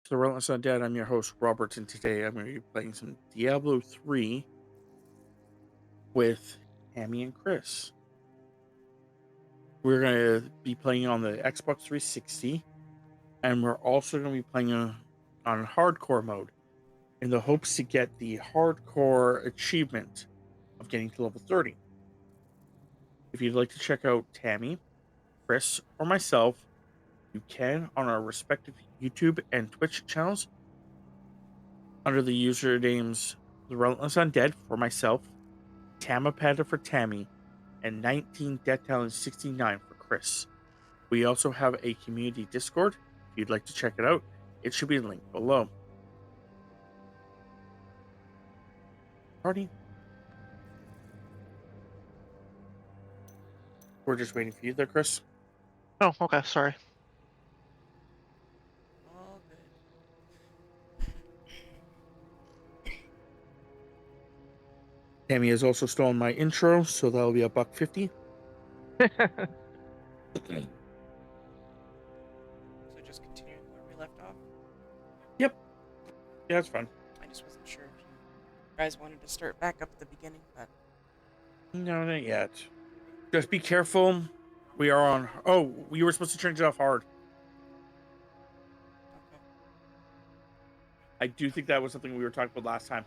The Relentless Undead. I'm your host, Robert, and today I'm going to be playing some Diablo 3 with Tammy and Chris. We're going to be playing on the Xbox 360, and we're also going to be playing on hardcore mode in the hopes to get the hardcore achievement of getting to level 30. If you'd like to check out Tammy, Chris, or myself, you can on our respective YouTube and Twitch channels under the usernames The Relentless Undead for myself, Tamapanda for Tammy, and 19 Death Talent 69 for Chris. We also have a community Discord. If you'd like to check it out, it should be linked below. Party. We're just waiting for you there, Chris. Oh, okay, sorry. All good. Tammy has also stolen my intro, so that'll be $1.50. So just continuing where we left off. Yep. Yeah, that's fun. I just wasn't sure if you guys wanted to start back up at the beginning, but No, not yet. Just be careful. We are on. Oh, we were supposed to turn it off hard. okay. I do think that was something we were talking about last time.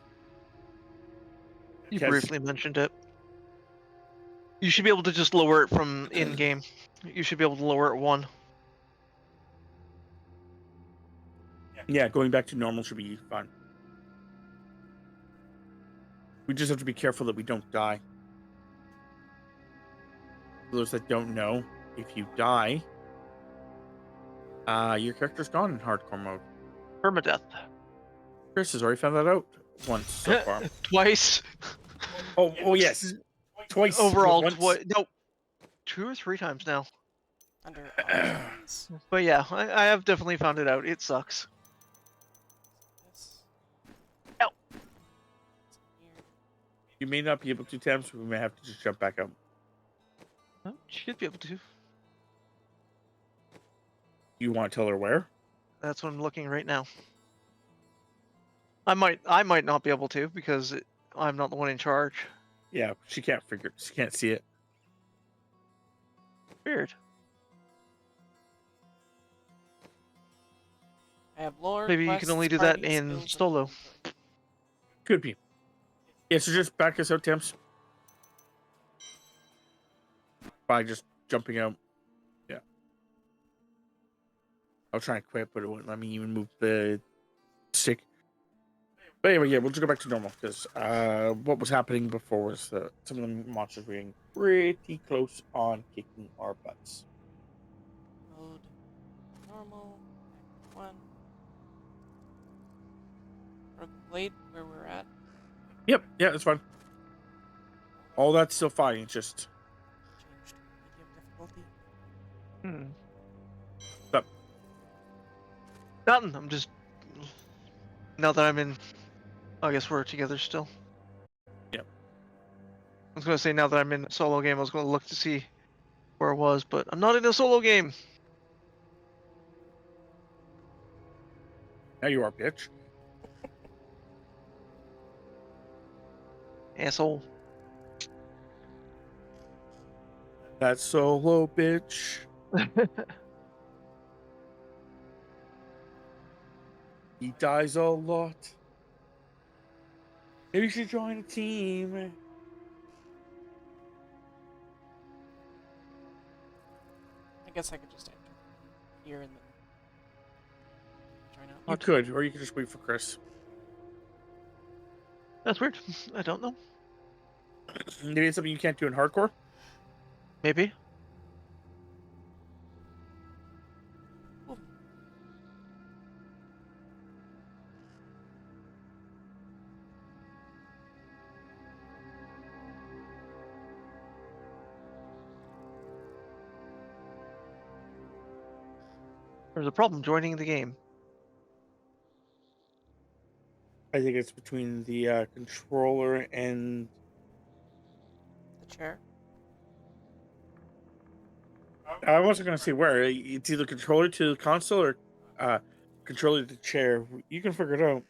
You Because briefly mentioned it. You should be able to just lower it from in-game. You should be able to lower it 1. yeah, going back to normal should be fun. We just have to be careful that we don't die. For those that don't know, if you die, your character's gone in hardcore mode. Permadeath. Chris has already found that out once so far. Twice. Oh yes, twice. Overall, once. no, 2 or 3 times now. Under options. But yeah, I have definitely found it out. It sucks. This. Ow. Here. You may not be able to, Tam, so we may have to just jump back up. Oh, should be able to. You want to tell her where? That's what I'm looking right now. I might not be able to because I'm not the one in charge. Yeah, she can't figure. She can't see it. Weird. I have lore. Maybe you quests, can only do that party, in skills, and solo. inventory. Could be. Yeah, so just back us out, Tams. By just jumping out. Yeah. I'll try and quit, but it wouldn't let me even move the stick. But anyway, yeah, we'll just go back to normal because what was happening before was that some of the monsters were getting pretty close on kicking our butts. Mode. Normal. One. Broken blade. Where we're at. Yep, yeah, that's fine. All that's still fine. It's just Changed medium difficulty. Up. Nothing. I'm just now that I'm in. I guess we're together still. Yep. I was gonna say now that I'm in a solo game, I was gonna look to see where I was, but I'm not in a solo game. Now you are, bitch. Asshole. That solo bitch. He dies a lot. Maybe you should join a team. I guess I could just enter here and then join out. You could, or you could just wait for Chris. That's weird. I don't know. Maybe it's something you can't do in hardcore. Maybe. There's a problem joining the game. I think it's between the controller and The chair. I wasn't gonna say where. It's either controller to the console or controlling the chair. You can figure it out.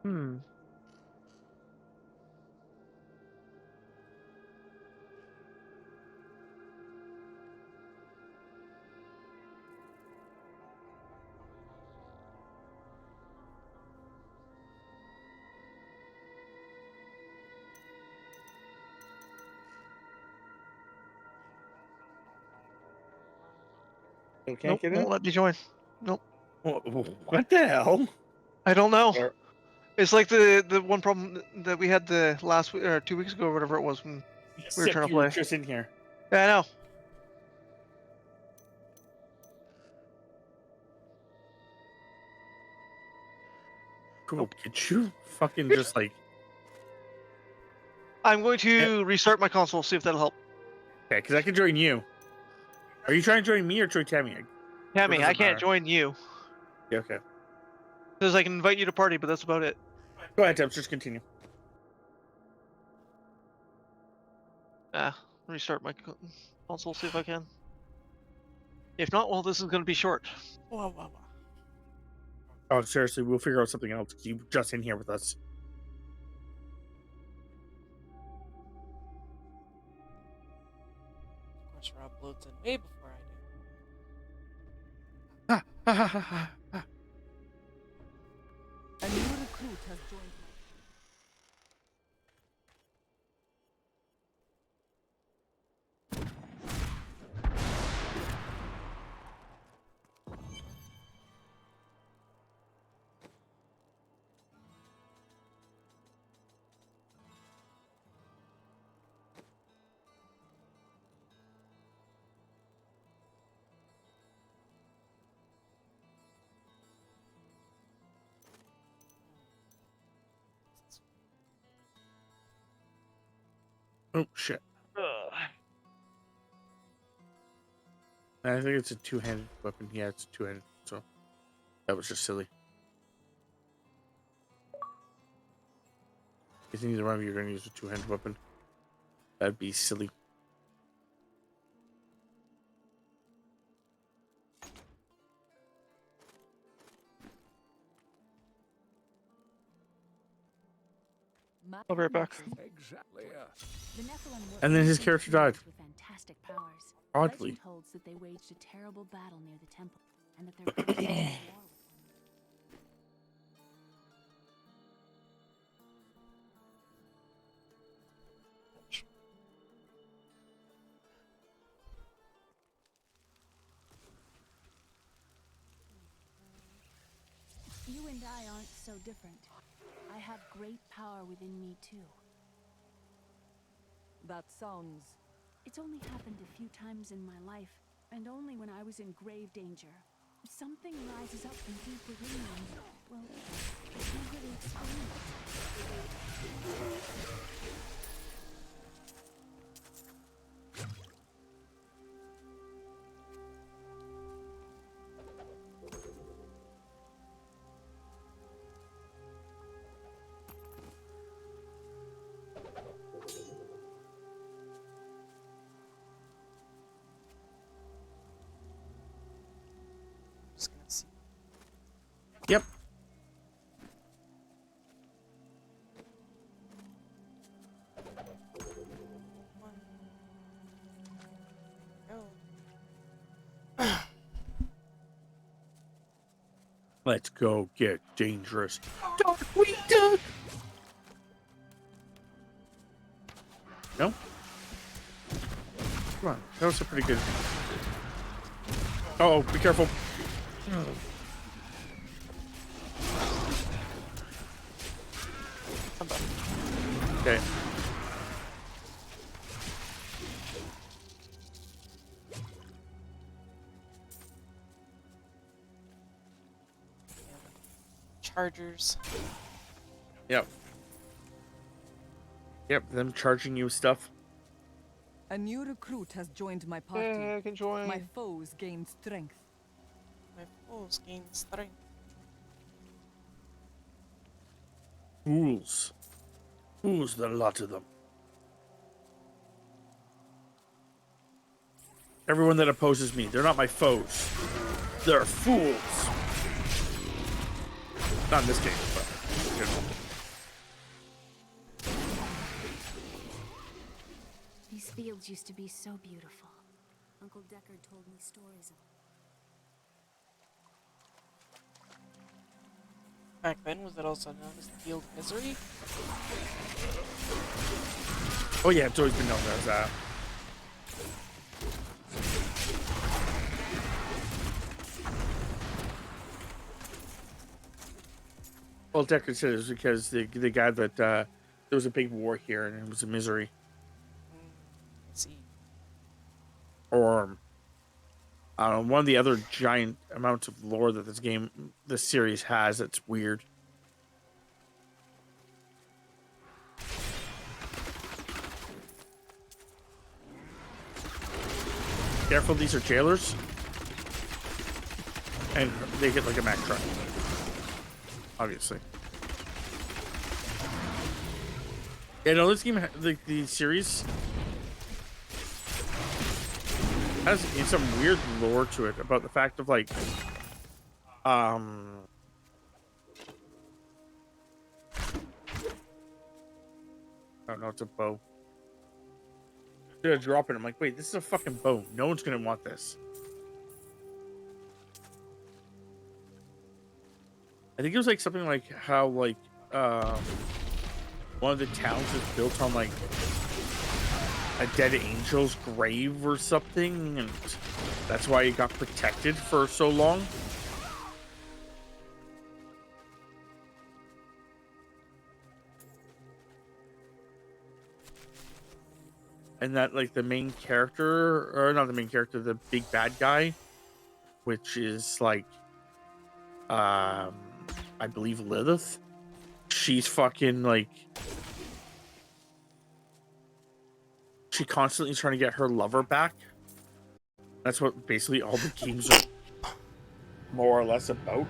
Hmm. You can't Nope, get won't in? let me join. Nope. What the hell? I don't know. Or- It's like the one problem that we had the last week or 2 weeks ago or whatever it was when we were trying Except to you were play. just in here. Yeah, I know. Cool. Nope. Could you fucking just like... I'm going Eh, to restart my console, see if that'll help. Okay, because I can join you. Are you trying to join me or join Tammy? Or Tammy, does I it can't matter? join you. Yeah, okay. Says I can invite you to party, but that's about it. Go ahead, Tabs. Just continue. Restart my console, see if I can. If not, well, this is going to be short. Wah, wah, wah. Oh, seriously, we'll figure out something else. You just in here with us. Of course, Rob loads in way before I do. Ha, ha, ha, ha, ha, ha. A new recruit has joined my Oh, shit. I think it's a two-handed weapon. Yeah, it's two-handed. So that was just silly. If neither one of you are going to use a two-handed weapon, that'd be silly. I'll be right back. Exactly. The Nephilim were And then his ancient character died. beings with fantastic powers. Oddly. Legend holds that they waged a terrible battle near the temple, and that their ghosts were at war with one another. You and I aren't so different. I have great power within me too. That sounds... It's only happened a few times in my life, and only when I was in grave danger. Something rises up from deep within me, and, well, I can't really explain it. Just gonna see. Yep. One. Go. Let's go get dangerous. Darkwing Duck! No? Come on. That was a pretty good... Oh, be careful. I'm back. Okay. Chargers. Yep. Yep, them charging you with stuff. A new recruit has joined my party. Yeah, I can join. My foes gain strength. My foes gain strength. Fools. Fools, the lot of them. Everyone that opposes me, they're not my foes. They're fools. Not in this game, but in general. These fields used to be so beautiful. Uncle Deckard told me stories of Back then, was it also known as the Field of Misery? Oh yeah, it's always been known as that. Well, Deckard said it was because the guy that there was a big war here and it was a misery. I see. Or one of the other giant amounts of lore that this series has. That's weird. Careful, these are jailers, and they get like a Mack truck, obviously. Yeah, no, this game, the series has some weird lore to it about the fact of like, oh no, it's a bow. Gonna drop it. I'm like, wait, this is a fucking bow. No one's gonna want this. I think it was like something like how like one of the towns is built on like a dead angel's grave or something, and that's why it got protected for so long. And that like the main character, or not the main character, the big bad guy, which is like I believe Lilith, she's fucking like, she constantly trying to get her lover back. That's what basically all the games are more or less about,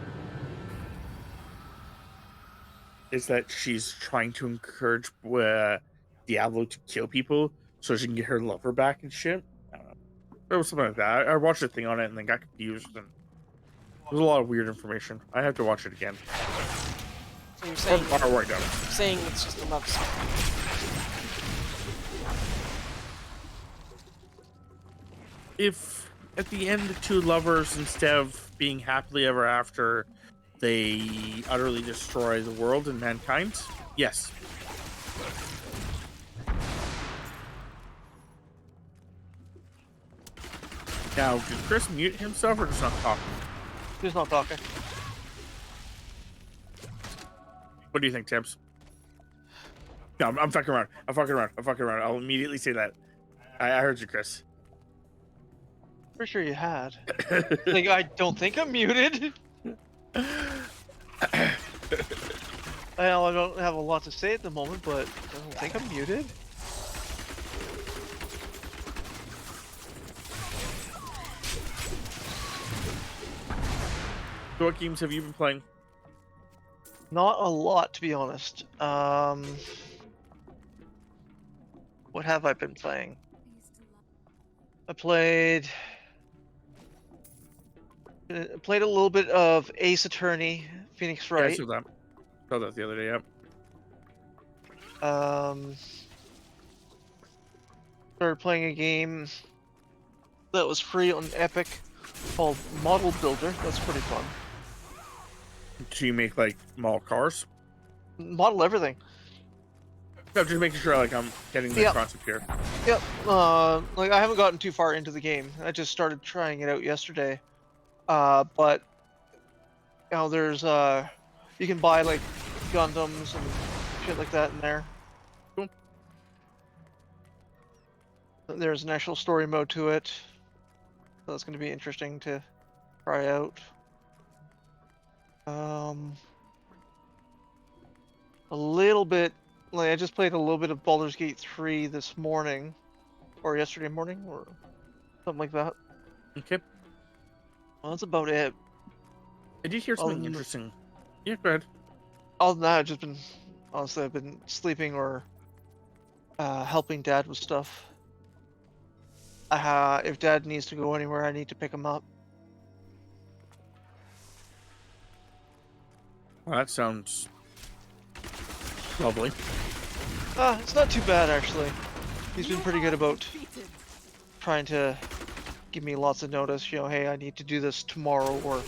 is that she's trying to encourage Diablo to kill people so she can get her lover back and shit. I don't know. There was something like that. I watched a thing on it and then got confused, and there's a lot of weird information. I have to watch it again. So you're saying, Or write down. saying it's just a love song. If at the end the two lovers, instead of being happily ever after, they utterly destroy the world and mankind, yes. Now, did Chris mute himself or just not talking? Who's not talking? What do you think, Tibbs? No, I'm fucking around. I'm fucking around. I'm fucking around. I'll immediately say that. I heard you, Chris. Pretty sure you had. Like, I don't think I'm muted. I know I don't have a lot to say at the moment, but I don't think I'm muted. So what games have you been playing? Not a lot, to be honest. What have I been playing? I played a little bit of Ace Attorney, Phoenix Yeah, I Wright. saw that. Saw that the other day, yeah. Started playing a game that was free on Epic called Model Builder. That's pretty fun. Do you make like model cars? Model everything. No, just making sure like I'm getting the Yep. concept here. Yep. Like I haven't gotten too far into the game. I just started trying it out yesterday. But you know, there's you can buy like Gundams and shit like that in there. Cool. There's an actual story mode to it. So that's going to be interesting to try out. A little bit, like I just played a little bit of Baldur's Gate 3 this morning, or yesterday morning, or something like that. Okay. Well, that's about it. I did hear something interesting. Yeah, go ahead. Other than that, I've just been honestly, I've been sleeping or helping Dad with stuff. If Dad needs to go anywhere, I need to pick him up. Well, that sounds lovely. It's not too bad actually. He's been pretty good about trying to give me lots of notice. You know, hey, I need to do this tomorrow or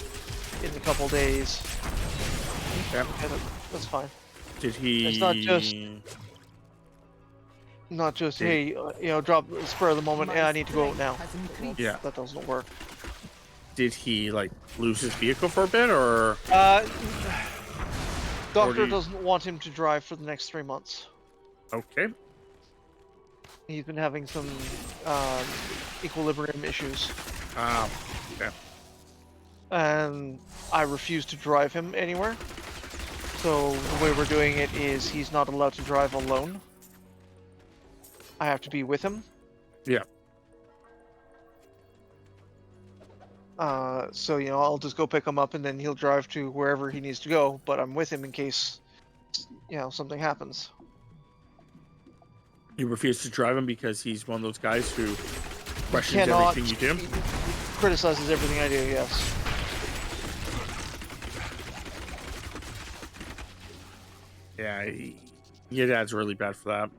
in a couple days. Okay. Yeah, that's fine. Did he? It's not just Did- hey, you know, drop spur of the moment. My I need to go out strength now. has increased. Yeah. That doesn't work. Did he like lose his vehicle for a bit, or? Doctor you- doesn't want him to drive for the next 3 months. Okay. He's been having some equilibrium issues, Okay. and I refuse to drive him anywhere. So the way we're doing it is he's not allowed to drive alone. I have to be with him. Yeah. So you know, I'll just go pick him up, and then he'll drive to wherever he needs to go. But I'm with him in case, you know, something happens. You refuse to drive him because he's one of those guys who questions Cannot. everything you do. He criticizes everything I do. Yes. Yeah, your dad's really bad for that.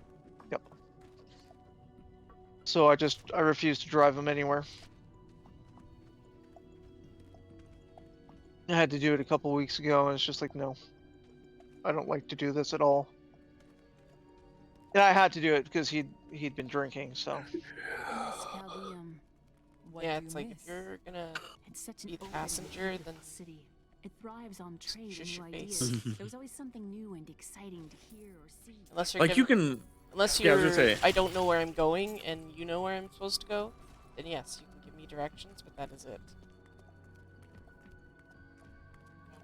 Yep. So I refuse to drive him anywhere. I had to do it a couple weeks ago, and it's just like, no, I don't like to do this at all. And I had to do it because he'd been drinking, so. What Yeah, do it's you like if miss? you're gonna It's such an be the open, passenger, beautiful then city. It thrives on trade shush and new your ideas. face. There was always something new and exciting to hear or see. unless you're Like you giving- can. unless Yeah, I you're was gonna say. I don't know where I'm going and you know where I'm supposed to go, then yes, you can give me directions, but that is it.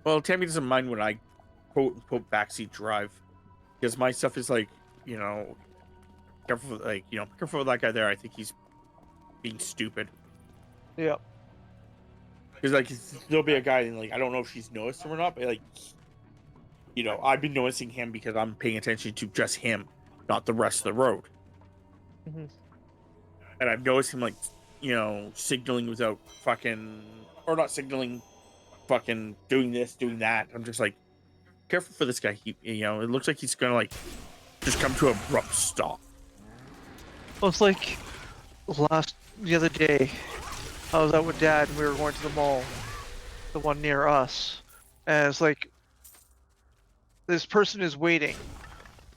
Well, Tammy doesn't mind when I quote unquote backseat drive, because my stuff is like, you know, careful, like, you know, careful with that guy there. I think he's being stupid. Yeah. Because like there'll be a guy and like I don't know if she's noticed him or not, but like, you know, I've been noticing him because I'm paying attention to just him, not the rest of the road. Mhm. And I've noticed him like, you know, signaling without fucking, or not signaling, fucking doing this, doing that. I'm just like, careful for this guy. He, you know, it looks like he's gonna like just come to an abrupt stop. Well, it's like the other day, I was out with Dad and we were going to the mall, the one near us, and it's like this person is waiting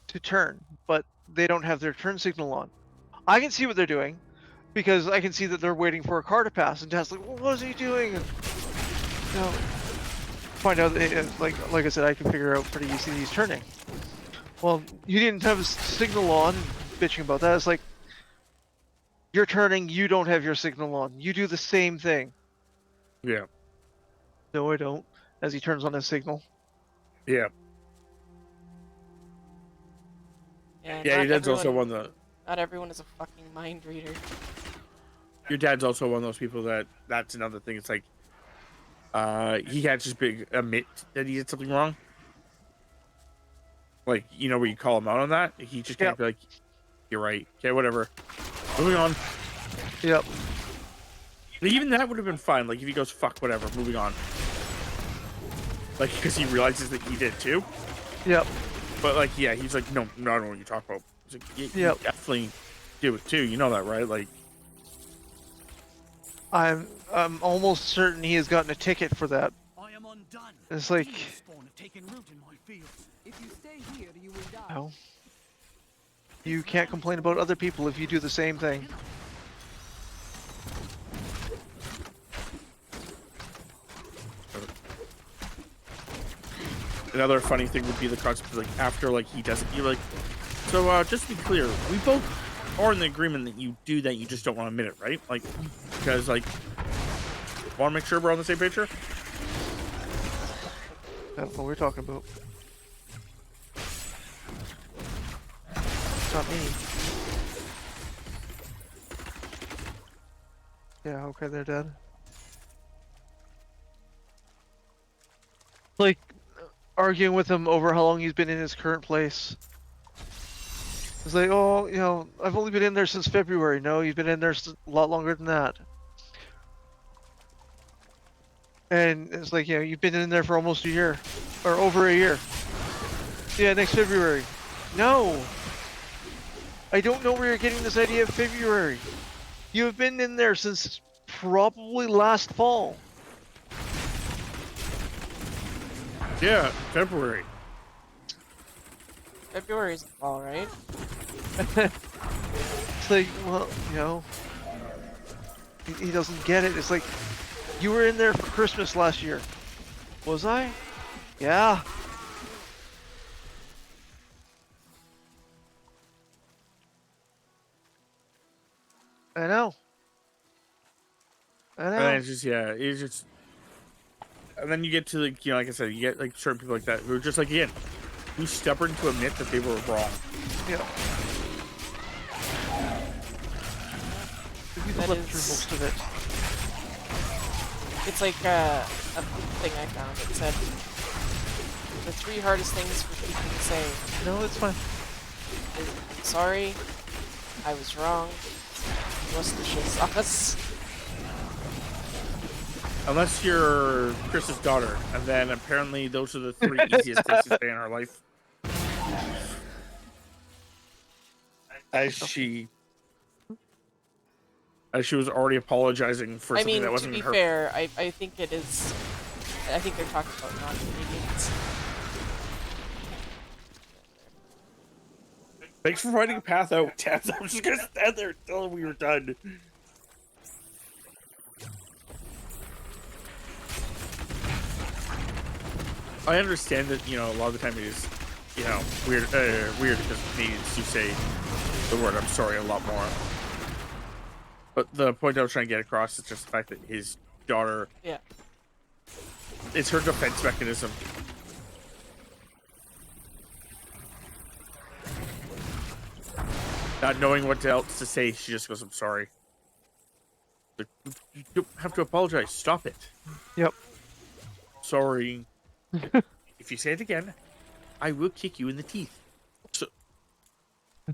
to turn, but they don't have their turn signal on. I can see what they're doing because I can see that they're waiting for a car to pass, and Dad's like, well, "What is he doing?" And, you know, find out that, like I said, I can figure out pretty easily he's turning. Well, you didn't have a signal on, bitching about that. It's like, you're turning, you don't have your signal on. You do the same thing. Yeah, No, I don't. As he turns on his signal. yeah, Yeah, yeah. not Your dad's also everyone- one of the. Not everyone is a fucking mind reader. Your dad's also one of those people that's another thing. It's like, he can't just admit that he did something wrong. Like, you know, where you call him out on that, he just can't Yep. be like, "You're right." Okay, whatever. Moving on. Yep. But even that would have been fine. Like if he goes, "Fuck, whatever," moving on. Like because he realizes that he did too. Yep. But like, yeah, he's like, "No, no, I don't know what you talk about." He's like, you Yep. definitely do it too. You know that, right? Like, I'm almost certain he has gotten a ticket for that. I am undone. It's like, Demon spawn have taken root in my fields. If you stay here, you will die. no. You can't complain about other people if you do the same thing. another funny thing would be the concept of, like after like he does it, you're like, so just to be clear, we both are in the agreement that you do that. You just don't want to admit it, right? Like, because like, want to make sure we're on the same page here. That's what we're talking about. It's not me. Yeah, okay, they're dead. Like, arguing with him over how long he's been in his current place. It's like, oh, you know, I've only been in there since February. No, you've been in there a lot longer than that. And it's like, you know, you've been in there for almost a year. Or over a year. Yeah, next February. No! I don't know where you're getting this idea of February. You have been in there since probably last fall. Yeah, February. February's the fall, right? It's like, well, you know, he doesn't get it. It's like, you were in there for Christmas last year. Was I? Yeah. I know. I And know. then it's just, yeah, it's just. And then you get to, like, you know, like I said, you get, like, certain people like that who are just, like, again, too stubborn to admit that they were wrong. Yeah. People That lived through is- most of it. It's like a thing I found. It said the 3 hardest things for people to say No, it's fine. is I'm sorry, I was wrong, Worcestershire sauce. Unless you're Chris's daughter. And then apparently those are the 3 easiest things to say in her life. As she was already apologizing for I something mean, that to wasn't be even her. fair, I think it is. I think they're talking about non-Canadians. Thanks for finding a path out, Tabs. I'm just gonna stand there until we were done. I understand that, you know, a lot of the time it is, you know, weird because Canadians do say the word "I'm sorry" a lot more. But the point I was trying to get across is just the fact that his daughter, Yeah. it's her defense mechanism. Not knowing what else to say, she just goes, "I'm sorry." Like, you don't have to apologize. Stop it. Yep. Sorry. If you say it again, I will kick you in the teeth. So,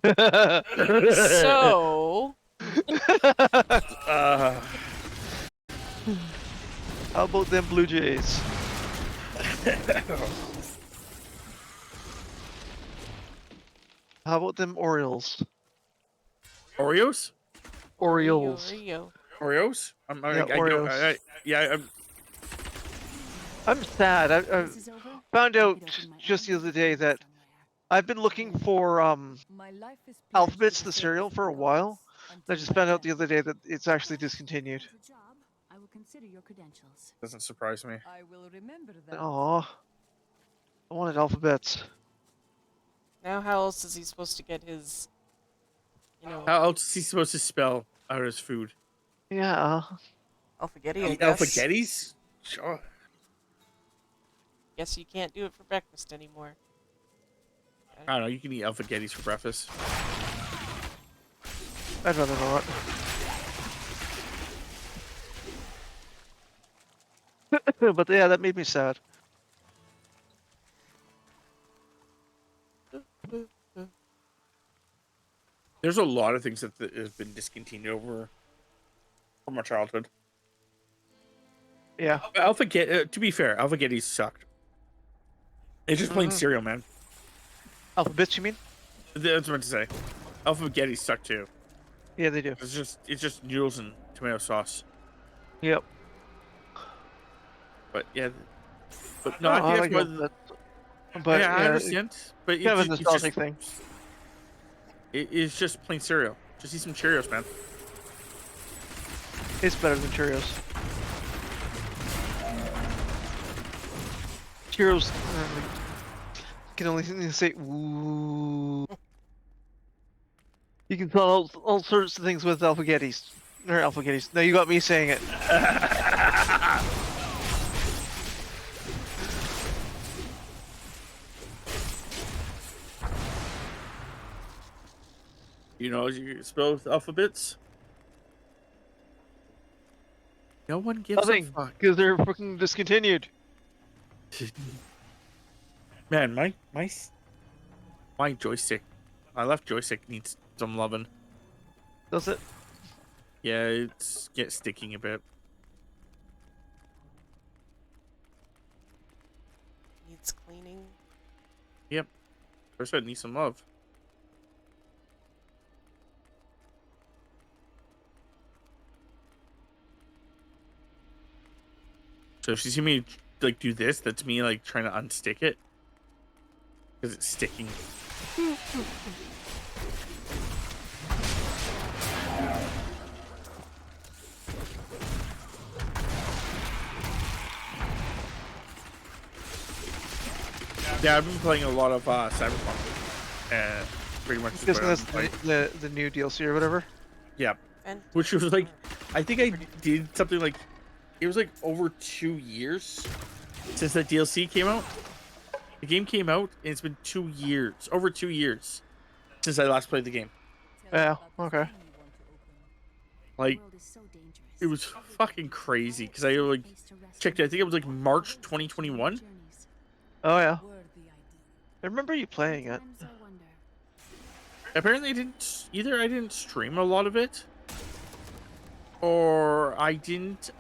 So uh, How about them Blue Jays? How about them Orioles? Oreos? Orioles. Rio. Oreos? Yeah, Oreos. Yeah, I'm sad. I This is over. found I out could open my just the own other day that somewhere. I've been looking for My life is Alphabets, pledged the to cereal, service for a the while. gods I until just my found out the death. other day that it's actually discontinued. Want a job? I will consider your credentials. doesn't surprise me. I will remember that. Aw, I wanted Alphabets. Now how else is he supposed to get his, you know, How else is he supposed to spell out his food? Yeah. alphagetti, I Eat guess? alphagettis? Sure. Guess you can't do it for breakfast anymore. I don't know, you can eat alphagettis for breakfast. I'd rather not. But yeah, that made me sad. There's a lot of things that have been discontinued over from our childhood. Yeah. To be fair, alphagettis sucked. It's just plain Mhm. cereal, man. Alphabets, you mean? That's what I meant to say. Alphagettis suck too. Yeah, they do. It's just noodles and tomato sauce. Yep. But yeah, but no, Oh, I I think like that's why. Alphabets. But Yeah, I yeah, understand. But kind of a it's nostalgic just thing. it's just plain cereal. Just eat some Cheerios, man. It's better than Cheerios. Cheerios can only say ooh. You can tell all sorts of things with alphagettis. Or alphagettis. No, you got me saying it. You know, you spell with alphabets. No one gives Nothing, a fuck. because they're fucking discontinued. Man, my joystick, my left joystick needs some loving. Does it? Yeah, it's sticking a bit. Needs cleaning. Yep. First, it needs some love. So if you see me like do this, that's me like trying to unstick it because it's sticking. Yeah, I've been playing a lot of Cyberpunk, and pretty much I'm just guessing what I've that's been playing. the new DLC or whatever. Yeah, And which was like, I think I Pretty- did something like, it was like over 2 years since that DLC came out. The game came out, and it's been 2 years, over 2 years since I last played the game. Tell me Yeah, about this okay. thing you want to open. The Like, world is so dangerous. it was fucking crazy because I like checked it. I think it was like March 2021. Oh yeah, Worthy idea. I remember you playing it. Sometimes I wonder. Apparently, I didn't stream a lot of it, or I didn't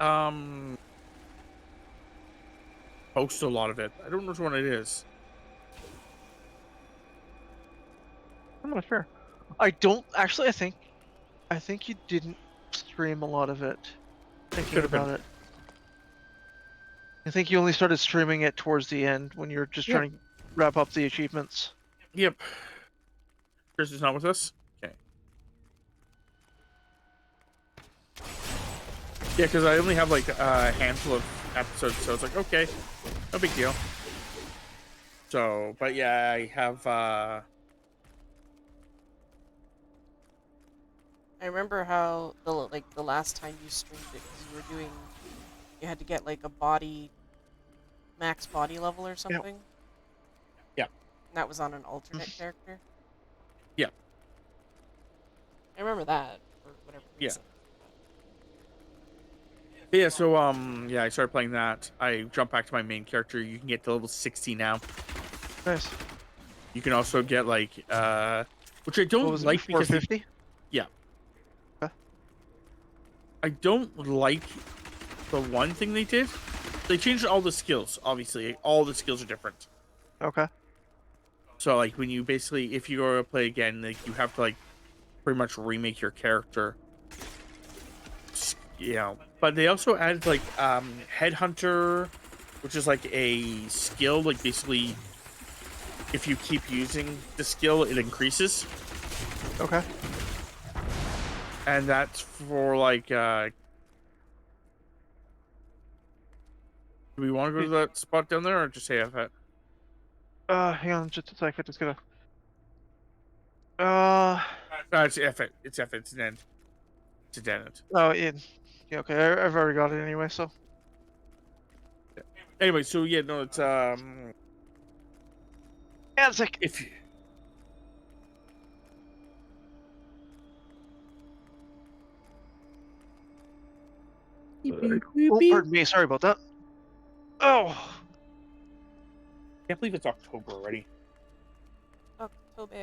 post a lot of it. I don't know which one it is. I'm not sure. I don't actually. I think you didn't stream a lot of it. Thinking Could've been. about it, I think you only started streaming it towards the end when you were just Yep. trying to wrap up the achievements. Yep. Chris is not with us. Okay. Yeah, because I only have like a handful of episodes, so it's like okay, no big deal. So, but yeah, I have. I remember how the last time you streamed it, because you had to get like a max body level or something. Yeah. And that was on an alternate character. Yeah. I remember that for whatever Yeah. reason. Yeah, so yeah, I started playing that. I jumped back to my main character. You can get to level 60 now. Nice. You can also get like which I What don't was it like before because 50? yeah. Okay. I don't like the one thing they did. They changed all the skills, obviously. All the skills are different. Okay. So like when you basically if you go to play again, like you have to like pretty much remake your character. You know, but they also added like headhunter, which is like a skill, like basically if you keep using the skill it increases, Okay. and that's for like do we want to go to that spot down there or just say that? Hang on just a sec. I just gotta. No, it's F it. It's F it. It's an end. It's a dead end. Oh, yeah. Okay, I've already got it anyway. So. Anyway, so yeah, no, it's Yeah, it's like. if you, Oh, pardon me. Sorry about that. Oh. can't believe it's October already. October.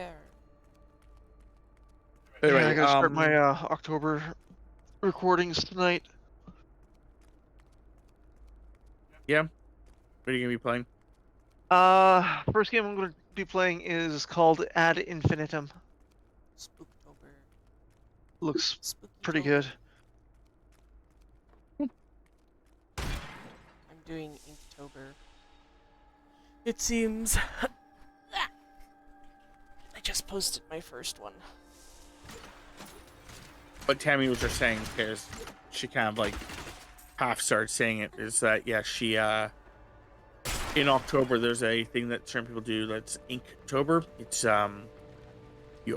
Anyway, Yeah, I gotta start my October recordings tonight. yeah, what are you gonna be playing? First game I'm gonna be playing is called Ad Infinitum. Spooktober. Looks Spooky pretty good. I'm doing Inktober. It seems. I just posted my first one. What Tammy was just saying, because she kind of like half started saying it, is that yeah, she in October there's a thing that certain people do that's Inktober. It's you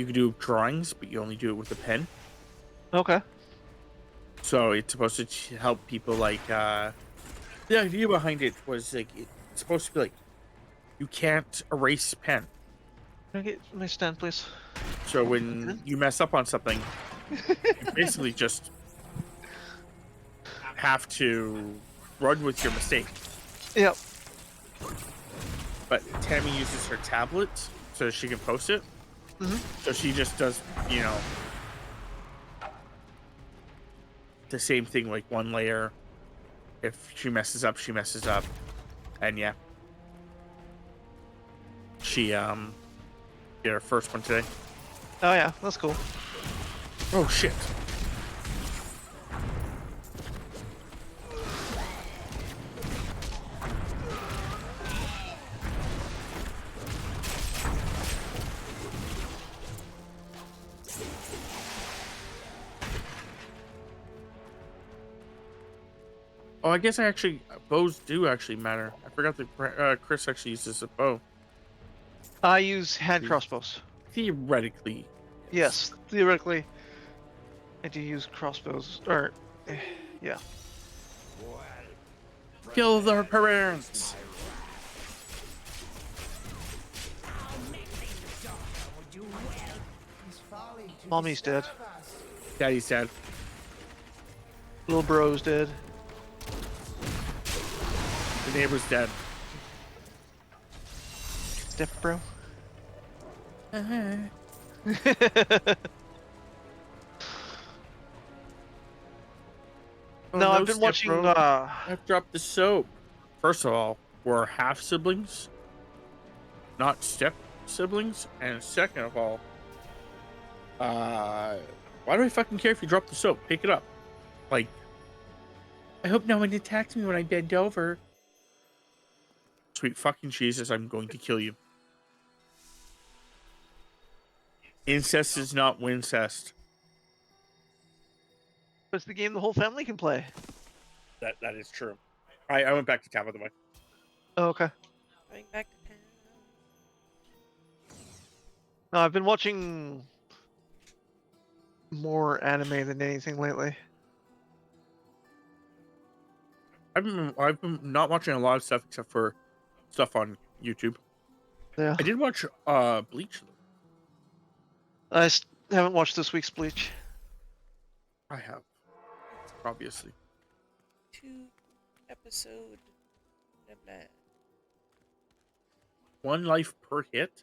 can do drawings, but you only do it with a pen. Okay. So it's supposed to help people like the idea behind it was like it's supposed to be like you can't erase pen. Can I get my stand, please? So when you mess up on something, you basically just have to run with your mistake. Yep. But Tammy uses her tablet so she can post it. Mhm. So she just does, the same thing, like one layer. If she messes up, she messes up. And yeah. She did her first one today. Oh yeah, that's cool. Oh shit. Oh, I guess bows do actually matter. I forgot that Chris actually uses a bow. I use hand Jeez. crossbows. Theoretically, Yes, theoretically, I do use crossbows. Or, yeah. Kill their parents. Mommy's dead. Daddy's dead. Little bro's dead. The neighbor's dead. Step bro. Oh, No, I've been step watching. bro. I've dropped the soap. First of all, we're half siblings, not step siblings. And second of all, why do I fucking care if you drop the soap? Pick it up. Like, I hope no one attacks me when I bend over. Sweet fucking Jesus, I'm going to kill you. Incest is not wincest. It's the game the whole family can play. That is true. I went back to town, by the way. Oh, okay. Going back to town. No, I've been watching more anime than anything lately. I've been not watching a lot of stuff except for stuff on YouTube. Yeah. I did watch Bleach. I haven't watched this week's Bleach. I have, obviously. 2 episode. Blah, blah. 1 life per hit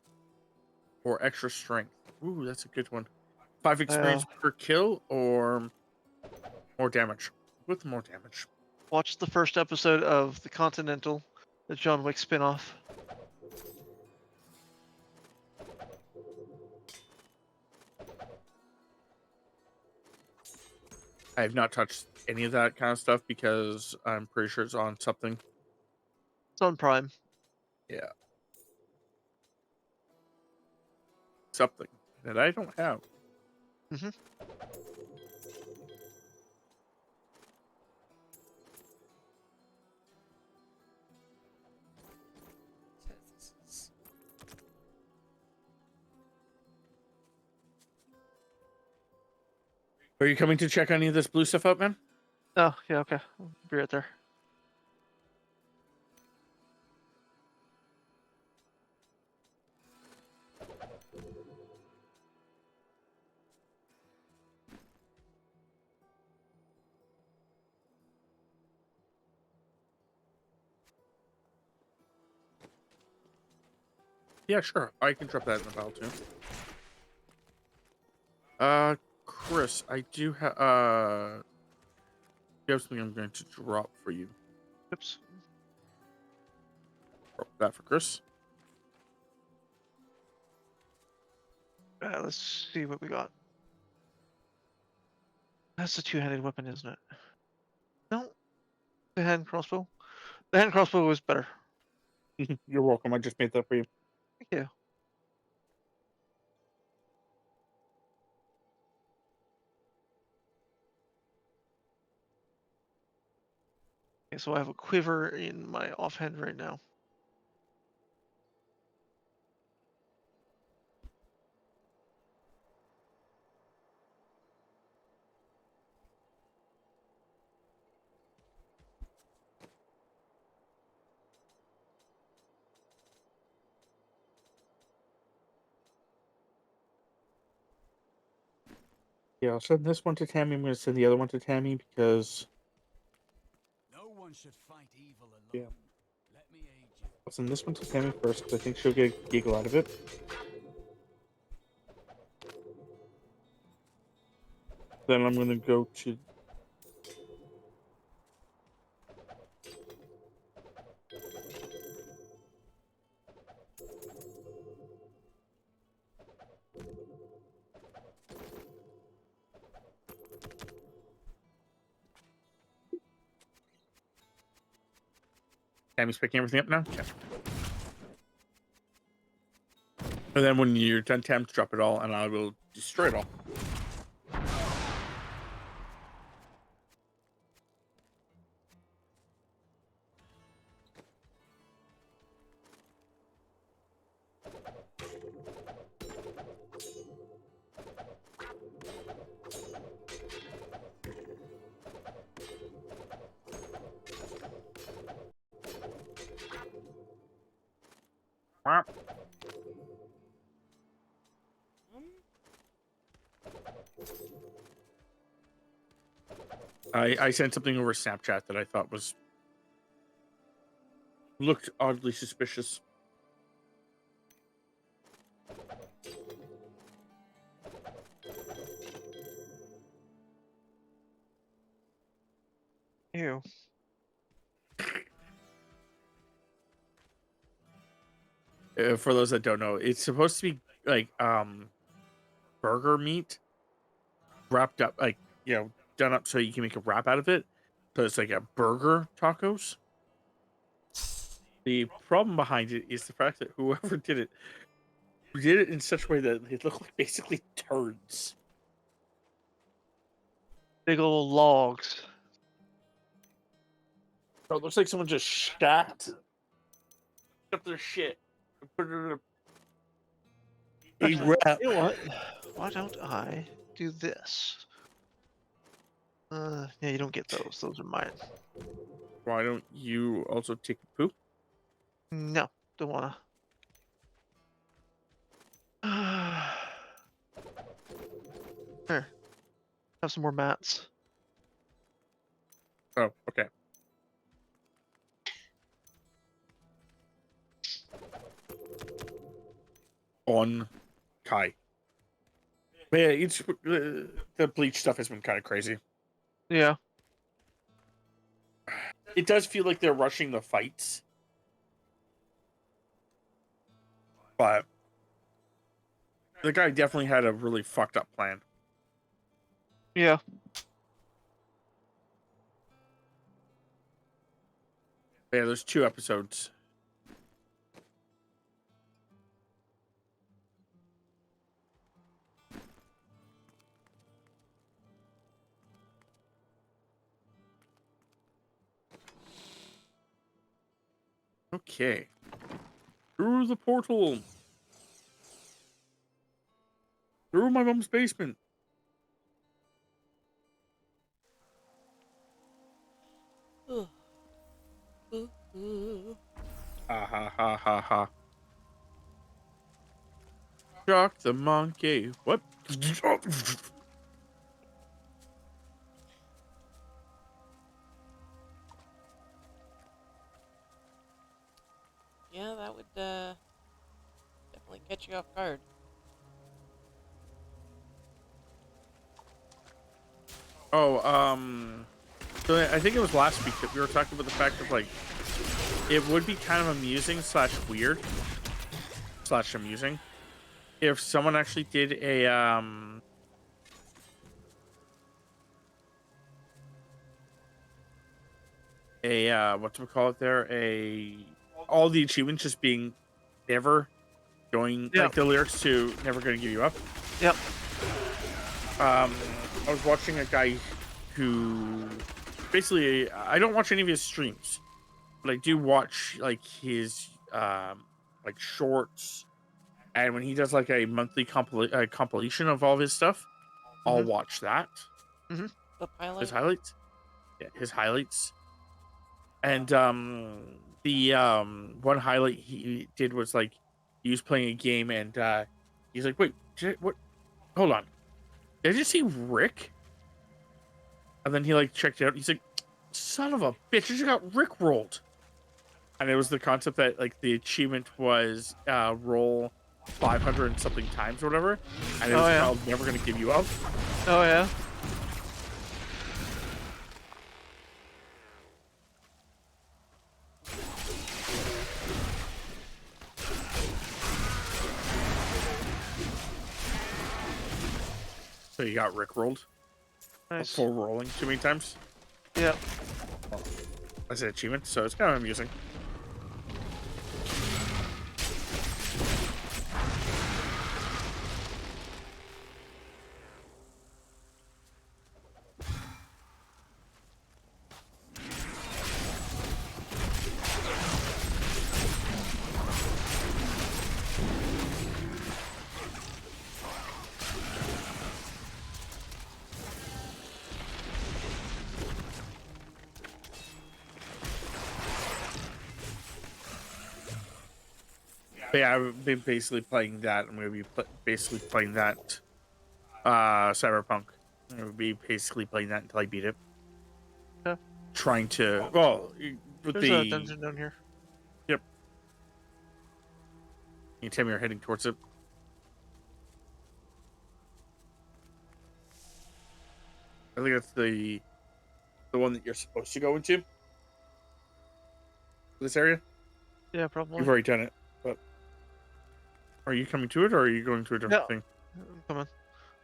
or extra strength. Ooh, that's a good one. 5 experience per kill or more damage. With more damage. Watched the first episode of The Continental, the John Wick spin-off. I have not touched any of that kind of stuff because I'm pretty sure it's on something. It's on Prime. Yeah. Something that I don't have. Mhm. Says this is Are you coming to check any of this blue stuff out, man? Oh, yeah, okay. I'll be right there. Yeah, sure. I can drop that in the file too. Chris, I do have something I'm going to drop for you. Oops. Drop that for Chris. Let's see what we got. That's a two-handed weapon, isn't it? No. The hand crossbow. The hand crossbow was better. You're welcome. I just made that for you. Thank you. Okay, so I have a quiver in my offhand right now. Yeah, I'll send this one to Tammy. I'm going to send the other one to Tammy because should fight evil alone. Yeah. Let me aid you. I'll send this one to Tammy first because I think she'll get a giggle out of it. Then I'm gonna go to. Tammy's picking everything up now. Yeah. And then when you're done, Tam, drop it all, and I will destroy it all. I sent something over Snapchat that I thought looked oddly suspicious. Ew. For those that don't know, it's supposed to be like burger meat wrapped up, like, done up so you can make a wrap out of it. So it's like a burger tacos. The problem behind it is the fact that whoever did it in such a way that it looked like basically turds. Big old logs. So it looks like someone just shat up their shit and put it in a Actually, wrap. you know what? Why don't I do this? Yeah, you don't get those. Those are mine. Why don't you also take a poop? No, don't wanna. Here, have some more mats. Oh, okay. On Kai. But yeah, it's the bleach stuff has been kind of crazy. Yeah. It does feel like they're rushing the fights, but the guy definitely had a really fucked up plan. Yeah. Yeah, there's 2 episodes. Okay. Through the portal. Through my mom's basement. Ha ha ha ha ha. Shock the monkey. What? Yeah, that would definitely catch you off guard. Oh, so I think it was last week that we were talking about the fact that, like, it would be kind of amusing / weird / amusing if someone actually did whatchamacallit there, all the achievements just being never going, Yep. like the lyrics to Never Gonna Give You Up. Yep. I was watching a guy who basically, I don't watch any of his streams, but I do watch like his like shorts, and when he does like a monthly compilation of all of his stuff, I'll watch that. The pilot. His highlights. Yeah, his highlights. And the one highlight he did was like he was playing a game and he's like, wait, what? Hold on, did I just see Rick? And then he like checked it out. He's like, son of a bitch, I just got rickrolled. And it was the concept that like the achievement was roll 500 and something times or whatever, and it Oh was yeah. called Never Gonna Give You Up. Oh yeah. So you got rickrolled Nice. for rolling too many times. Yeah. That's an achievement, so it's kind of amusing. But yeah, I've been basically playing that. I'm going to be basically playing that Cyberpunk. I'm going to be basically playing that until I beat it. Okay. Trying to, well, with There's a the, dungeon down here. yep. You tell me you're heading towards it. I think that's the one that you're supposed to go into. This area. Yeah, probably. You've already done it, but are you coming to it or are you going to a different Yeah. thing? I'm coming.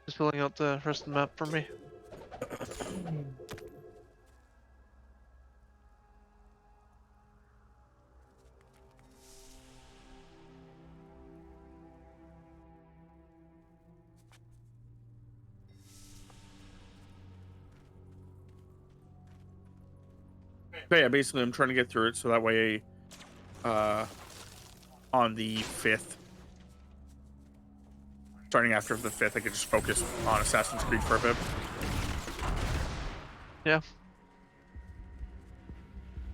Just filling out the rest of the map for me. But yeah, basically I'm trying to get through it so that way on the 5th, starting after the 5th, I could just focus on Assassin's Creed for a bit. Yeah.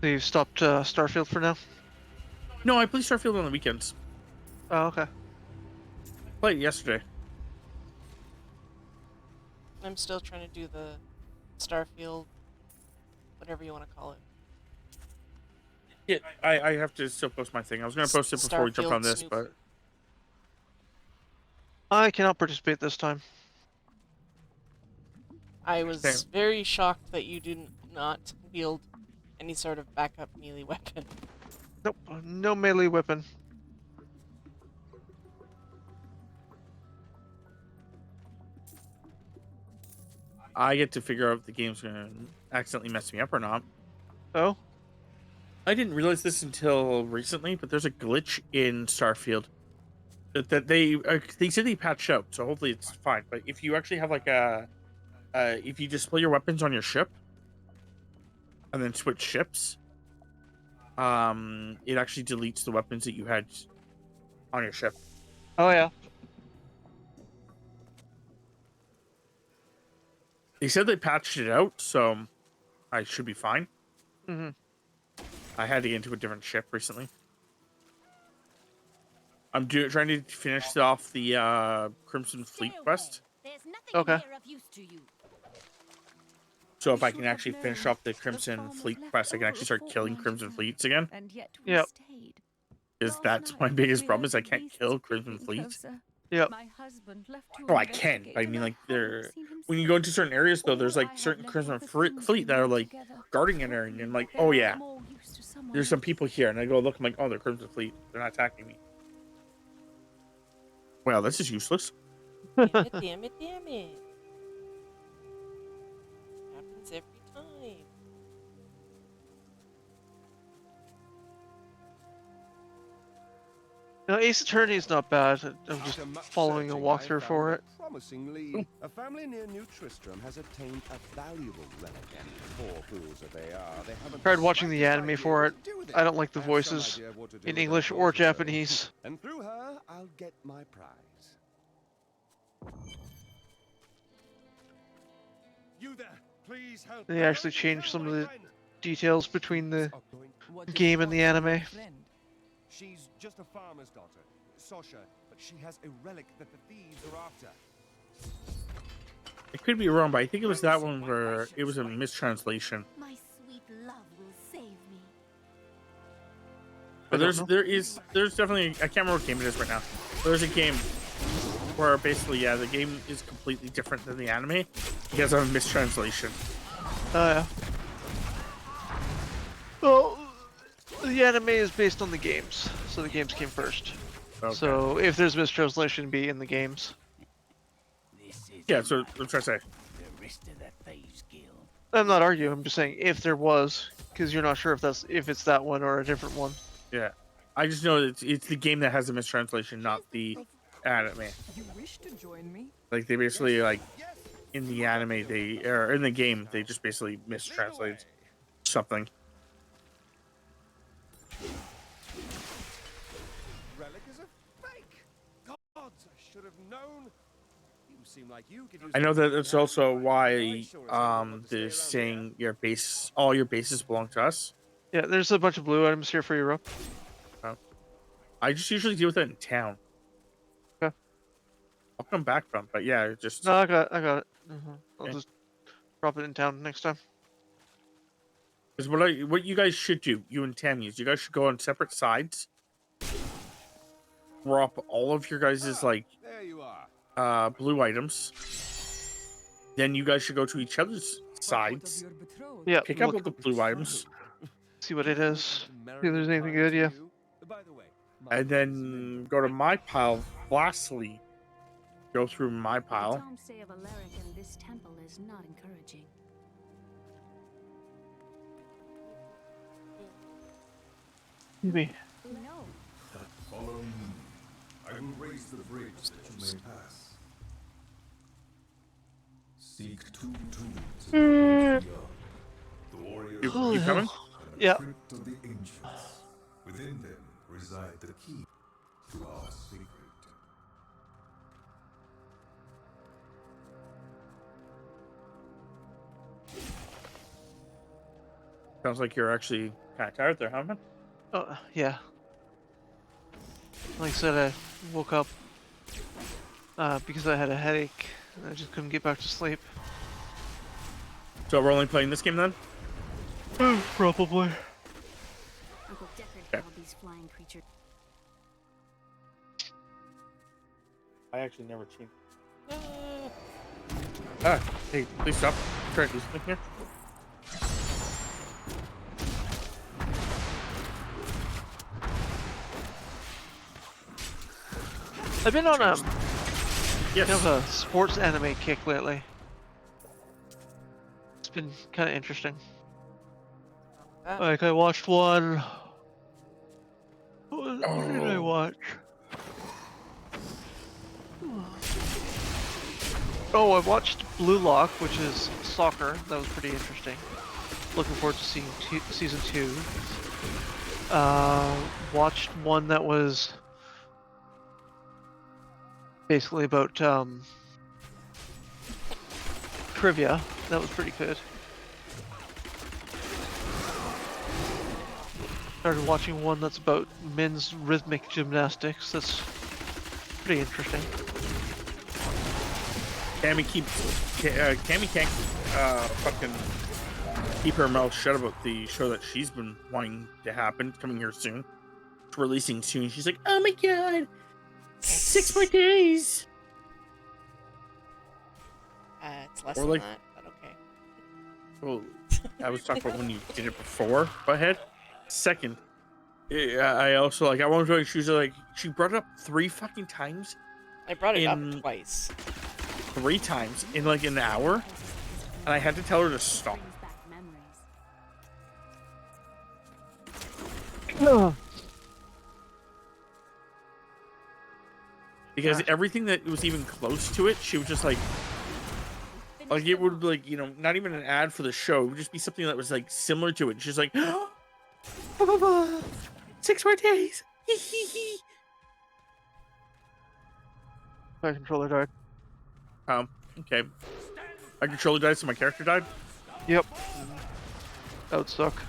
So you stopped Starfield for now? No, I play Starfield on the weekends. Oh, okay. Played it yesterday. I'm still trying to do the Starfield, whatever you want to call it. Yeah, I have to still post my thing. I was going to post it before we jumped on Starfield this, Snoop. but I cannot participate this time. I was Same. very shocked that you did not wield any sort of backup melee weapon. Nope. No melee weapon. I get to figure out if the game's going to accidentally mess me up or not. Oh? I didn't realize this until recently, but there's a glitch in Starfield that they said they patched out, so hopefully it's fine. But if you actually have like if you display your weapons on your ship and then switch ships, it actually deletes the weapons that you had on your ship. Oh yeah. They said they patched it out, so I should be fine. Mm-hmm. I had to get into a different ship recently. I'm trying to finish off the Crimson Fleet quest. There's nothing Okay. here of use to you. So if We I can should have actually finish known. off the The Crimson farm was Fleet left quest, I can over actually a start killing fortnight Crimson ago, Fleets again. And yet we Yep. stayed. Because Last that's my night, biggest we problem heard is I the can't beasts kill Crimson creeping Fleet. closer. Yep. My husband left to Oh, I can. investigate, I and mean, I like, haven't seen him when you go since. into certain areas, though, there's All like I have certain left Crimson of the things Fleet we that are wore like together. guarding an area, and I'm Hopefully like, they're oh of yeah, more use to someone there's some else. people here, and I go look, I'm like, oh, they're Crimson Fleet. They're not attacking me. Well, this is useless. Damn it, damn it, damn it. Happens every time. No, Ace Attorney is not bad. I'm just After much following a searching, I walkthrough found for a it. promising lead. A family near New Tristram has obtained a valuable relic, and poor fools that they are, they haven't Tried watching the slightest anime idea for what it. to do with I don't like the I have some voices idea what to do in with her English or daughter, though. Japanese. And through her, I'll get my prize. You there, please help. They actually changed some of the details between the What is game and the wrong, anime. friend? She's just a farmer's daughter, Sasha, but she has a relic that the thieves are after. I could be wrong, but I think it was that one where it was a mistranslation. My sweet But don't know. there's definitely, I can't remember what game it is right now. There's a game where basically, yeah, the game is completely different than the anime because of a mistranslation. Oh yeah. Well, the anime is based on the games, so the games came first. Okay. So if there's mistranslation, it'd be in the games. This is Yeah, so I'm trying to say. the rest of the Thieves Guild. I'm not arguing. I'm just saying if there was, because you're not sure if it's that one or a different one. Yeah, I just know that it's the game that has the mistranslation, not the anime. You wish to join me? Like they basically like in the anime or in the game they just basically mistranslate something. Relic is a fake. Gods, I should have known. You seem like you could use. I know that it's also Quite why sure it's not to stay the around saying all your bases belong to us. Yeah, there's a bunch of blue items here for you, Rob. I just usually deal with it in town. Okay. I'll come back from, but yeah, just No, I got it. I'll Okay. just drop it in town next time. is what you guys should do. You and Tammy is you guys should go on separate sides. Drop all of your guys' like There you are. blue items. Then you guys should go to each other's sides. Yeah, Pick up look, all the blue items, see what it is. See if there's anything good, yeah. By the way, and then go to my pile. Lastly, go through my What the pile. tomes say of Alaric and this temple is not encouraging. Excuse me. No. Follow me. I will raise the bridge that you may pass. Seek two tombs in the beyond. The warriors You coming? and Yeah. the crypt of the ancients. Within them reside the key to our secret. Sounds like you're actually kind of tired there, huh, man? Oh, yeah. Like I said, I woke up because I had a headache. And I just couldn't get back to sleep. So we're only playing this game then? Probably. Uncle Deckard Okay. called these flying creatures. I actually never changed. Hey, please stop. Try to do something here. I've been on a Yes. kind of a sports anime kick lately. It's been kind of interesting. Like I watched one. What did I Oh. watch? Oh, I watched Blue Lock, which is soccer. That was pretty interesting. Looking forward to seeing season 2. Watched one that was basically about trivia. That was pretty good. Started watching one that's about men's rhythmic gymnastics. That's pretty interesting. Cammy can't fucking keep her mouth shut about the show that she's been wanting to happen, coming here soon. It's releasing soon. She's like, oh my god, 6 more days. It's less Or than like- that, but okay. Well, I was talking about when you did it before, butthead. Second, I also like, I wanted to, she was like, she brought it up 3 fucking times, I brought it up In- twice. 3 times in like an hour, and I had to tell her to stop. Brings back memories. Because everything that was even close to it, she was just like it would be like, you know, not even an ad for the show. It would just be something that was like similar to it. And she's like, blah, blah, blah. 6 more days. My controller died. Okay. My controller died, so my character died. Yep. That would suck.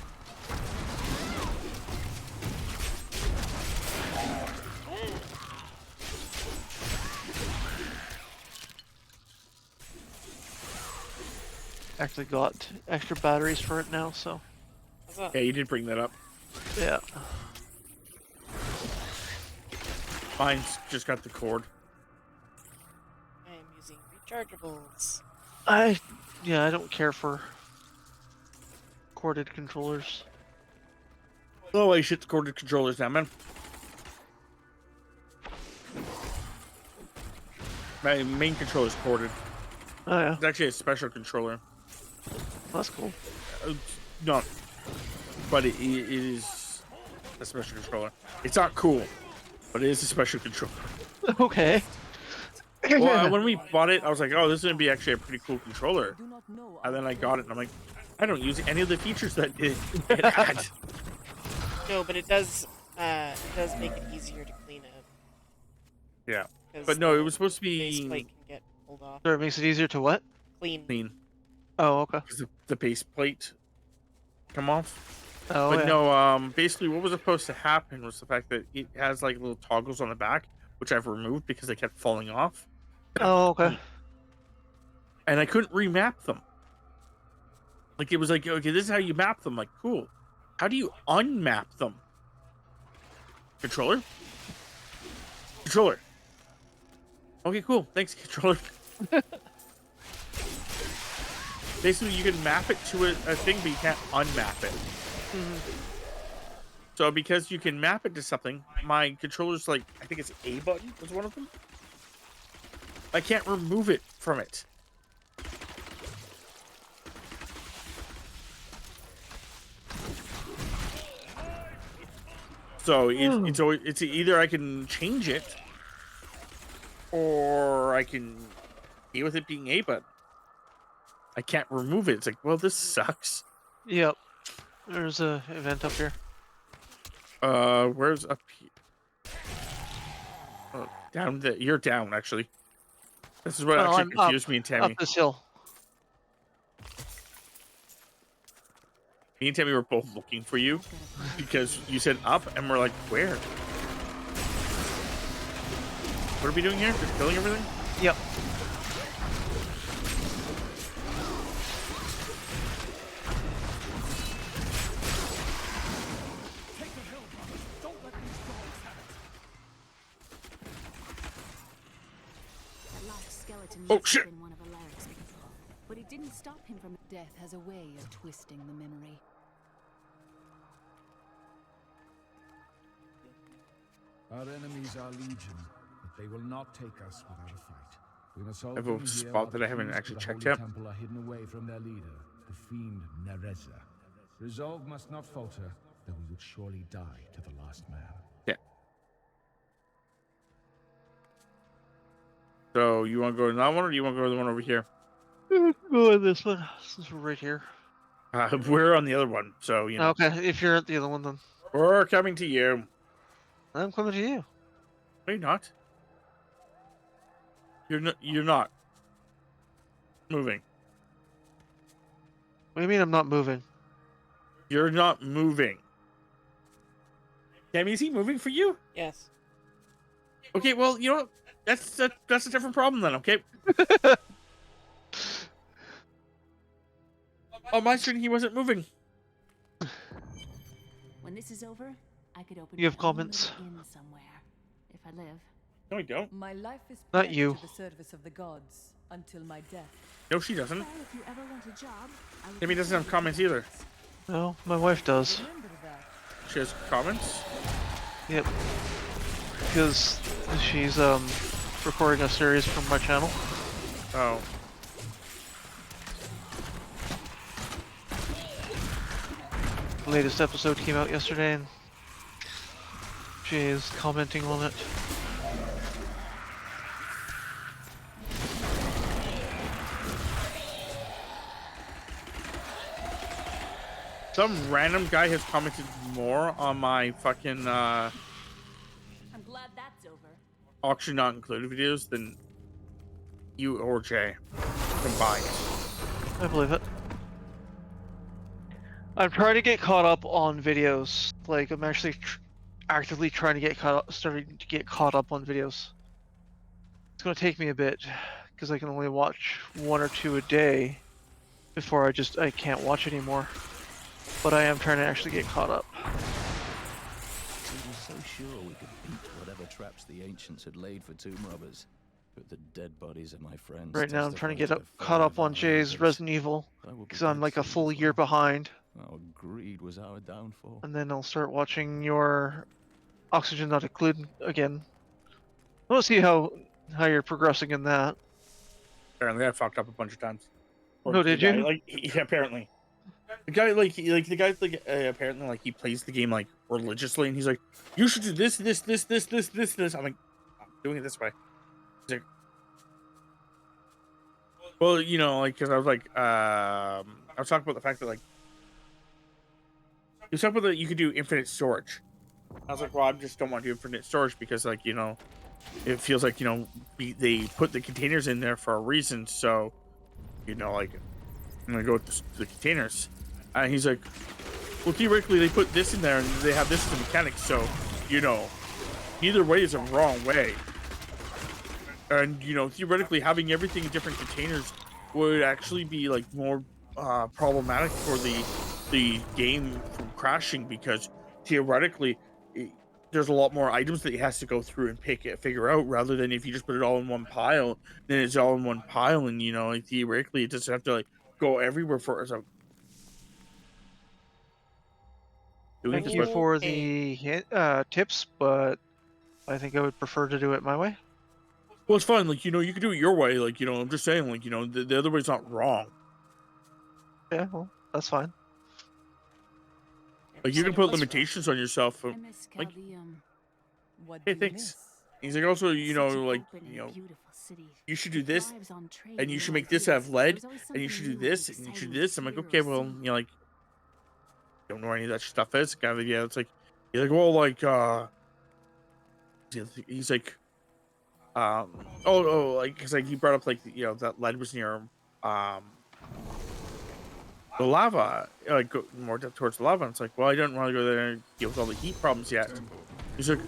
Actually got extra batteries for it now, so What's up? Yeah, you did bring that up. yeah. Mine's just got the cord. I am using rechargeables. I don't care for corded controllers. Oh, I shit the corded controllers now, man. My main controller is corded. Oh yeah, It's actually a special controller. that's cool. No, but it is a special controller. It's not cool, but it is a special controller. Okay. Well, when we bought it, I was like, "Oh, this is gonna be actually a pretty cool controller." Do not know And our then I got it, and I'm like, "I don't use any of the features that it had." No, but it does make it easier to clean it. Yeah, 'Cause but no, it the was supposed to base be plate can get pulled off. So it makes it easier to what? Clean. clean Oh, okay. because the base plate come off. Oh, But yeah. no, basically what was supposed to happen was the fact that it has like little toggles on the back, which I've removed because they kept falling off, Oh, okay. and I couldn't remap them. Like it was like, okay, this is how you map them. Like, cool. How do you unmap them? Controller? Controller. Okay, cool. Thanks, controller. Basically, you can map it to a thing, but you can't unmap it. So because you can map it to something, my controller's like, I think it's A button was one of them. I can't remove it from it. So it's either I can change it, or I can deal with it being A button. I can't remove it. It's like, well, this sucks. Yep. There's a event up here. Where's up here? Oh, down the you're down actually. This is what No, actually I'm confused me and Tammy. Up this hill. Me and Tammy were both looking for you because you said up, and we're like, where? What are we doing here? Just killing everything? Yep. That last skeleton Oh, must have shit. been one of Alaric's people, but it didn't stop him from. death has a way of twisting the memory. Our enemies are legion, but they will not take us without a fight. We must all I have a come here spot while that the I haven't keys to actually the checked Holy yet. Temple are hidden away from their leader, the fiend Nereza. Resolve must not falter, though we would surely die to the last man. Yeah. So you want to go to that one, or do you want to go to the one over here? Go in this one. This is right here. We're on the other one, so you know. Okay, if you're at the other one, then We're coming to you. I'm coming to you. No, you're not. You're not moving. What do you mean I'm not moving? You're not moving. Tammy, is he moving for you? Yes. Okay, well, you know what? That's a different problem then, okay? On my screen, he wasn't moving. When this is over, I could open. You have my own comments? little inn somewhere, if I live. No, I don't. My life is Not pledged you. to the service of the gods until my death. No, she doesn't. Well, if you ever want a job, I would Tammy doesn't have comments either. No, my wife does. Remember that. She has comments. Yep. Because she's recording a series from my channel. Oh. The latest episode came out yesterday, and she is commenting on it. Some random guy has commented more on my fucking I'm glad that's over. auction not included videos than you or Jay combined. I believe it. I'm trying to get caught up on videos. Like, I'm actually actively trying to get starting to get caught up on videos. It's gonna take me a bit, because I can only watch 1 or 2 a day before I can't watch anymore. But I am trying to actually get caught up. so sure we could beat whatever traps the ancients had laid for tomb robbers. But the dead bodies of my friends Right now I'm trying to testify get the caught up fervor on of our Jay's hopes. Resident Evil I will be because I'm dead like a soon full as year well. behind, Our greed was our downfall. and then I'll start watching your Oxygen Not Included again. I want to see how you're progressing in that. Apparently, I fucked up a bunch of times. No, According to the did guy, you? like, yeah, apparently. The guy, like, the guy's like, apparently, like, he plays the game like religiously, and he's like, "You should do this, this, this, this, this, this, this." I'm like, "I'm doing it this way." He's like, "Well, you know, like, because I was like, I was talking about the fact that like, he was talking about that you could do infinite storage. I was like, "Well, I just don't want to do infinite storage because, like, you know, it feels like, you know, they put the containers in there for a reason, so, you know, like, I'm gonna go with the containers." And he's like, "Well, theoretically, they put this in there and they have this as a mechanic, so, you know, either way is a wrong way. And, you know, theoretically, having everything in different containers would actually be, like, more problematic for the game from crashing because theoretically, I there's a lot more items that he has to go through and figure out rather than if you just put it all in one pile, then it's all in one pile and, you know, like, theoretically, it doesn't have to, like, go everywhere for so doing it Thank this you way. for Okay. the tips, but I think I would prefer to do it my way. Well, it's fine. Like, you know, you can do it your way. Like, you know, I'm just saying, like, you know, the other way's not wrong. Yeah, well, that's fine. Never Like, you said can it put was wrong. limitations on yourself. I miss Like, Caldeum. What hey, do you thanks. miss? He's like, also, you know, Such an like, open you and know, beautiful city. you should do It this, thrives on trade and you and should new make this out ideas. of lead, There's always and you something should do new and this, and you should exciting do to this. I'm like, hear or okay, well, see. you know, like, don't know where any of that stuff is. Kind of, yeah, it's like, you're like, well, like, he's like, like, because, like, he brought up, like, you know, that lead was near, um, the lava, like, go more towards the lava. And it's like, well, I don't want to go there and deal with all the heat problems yet. He's like,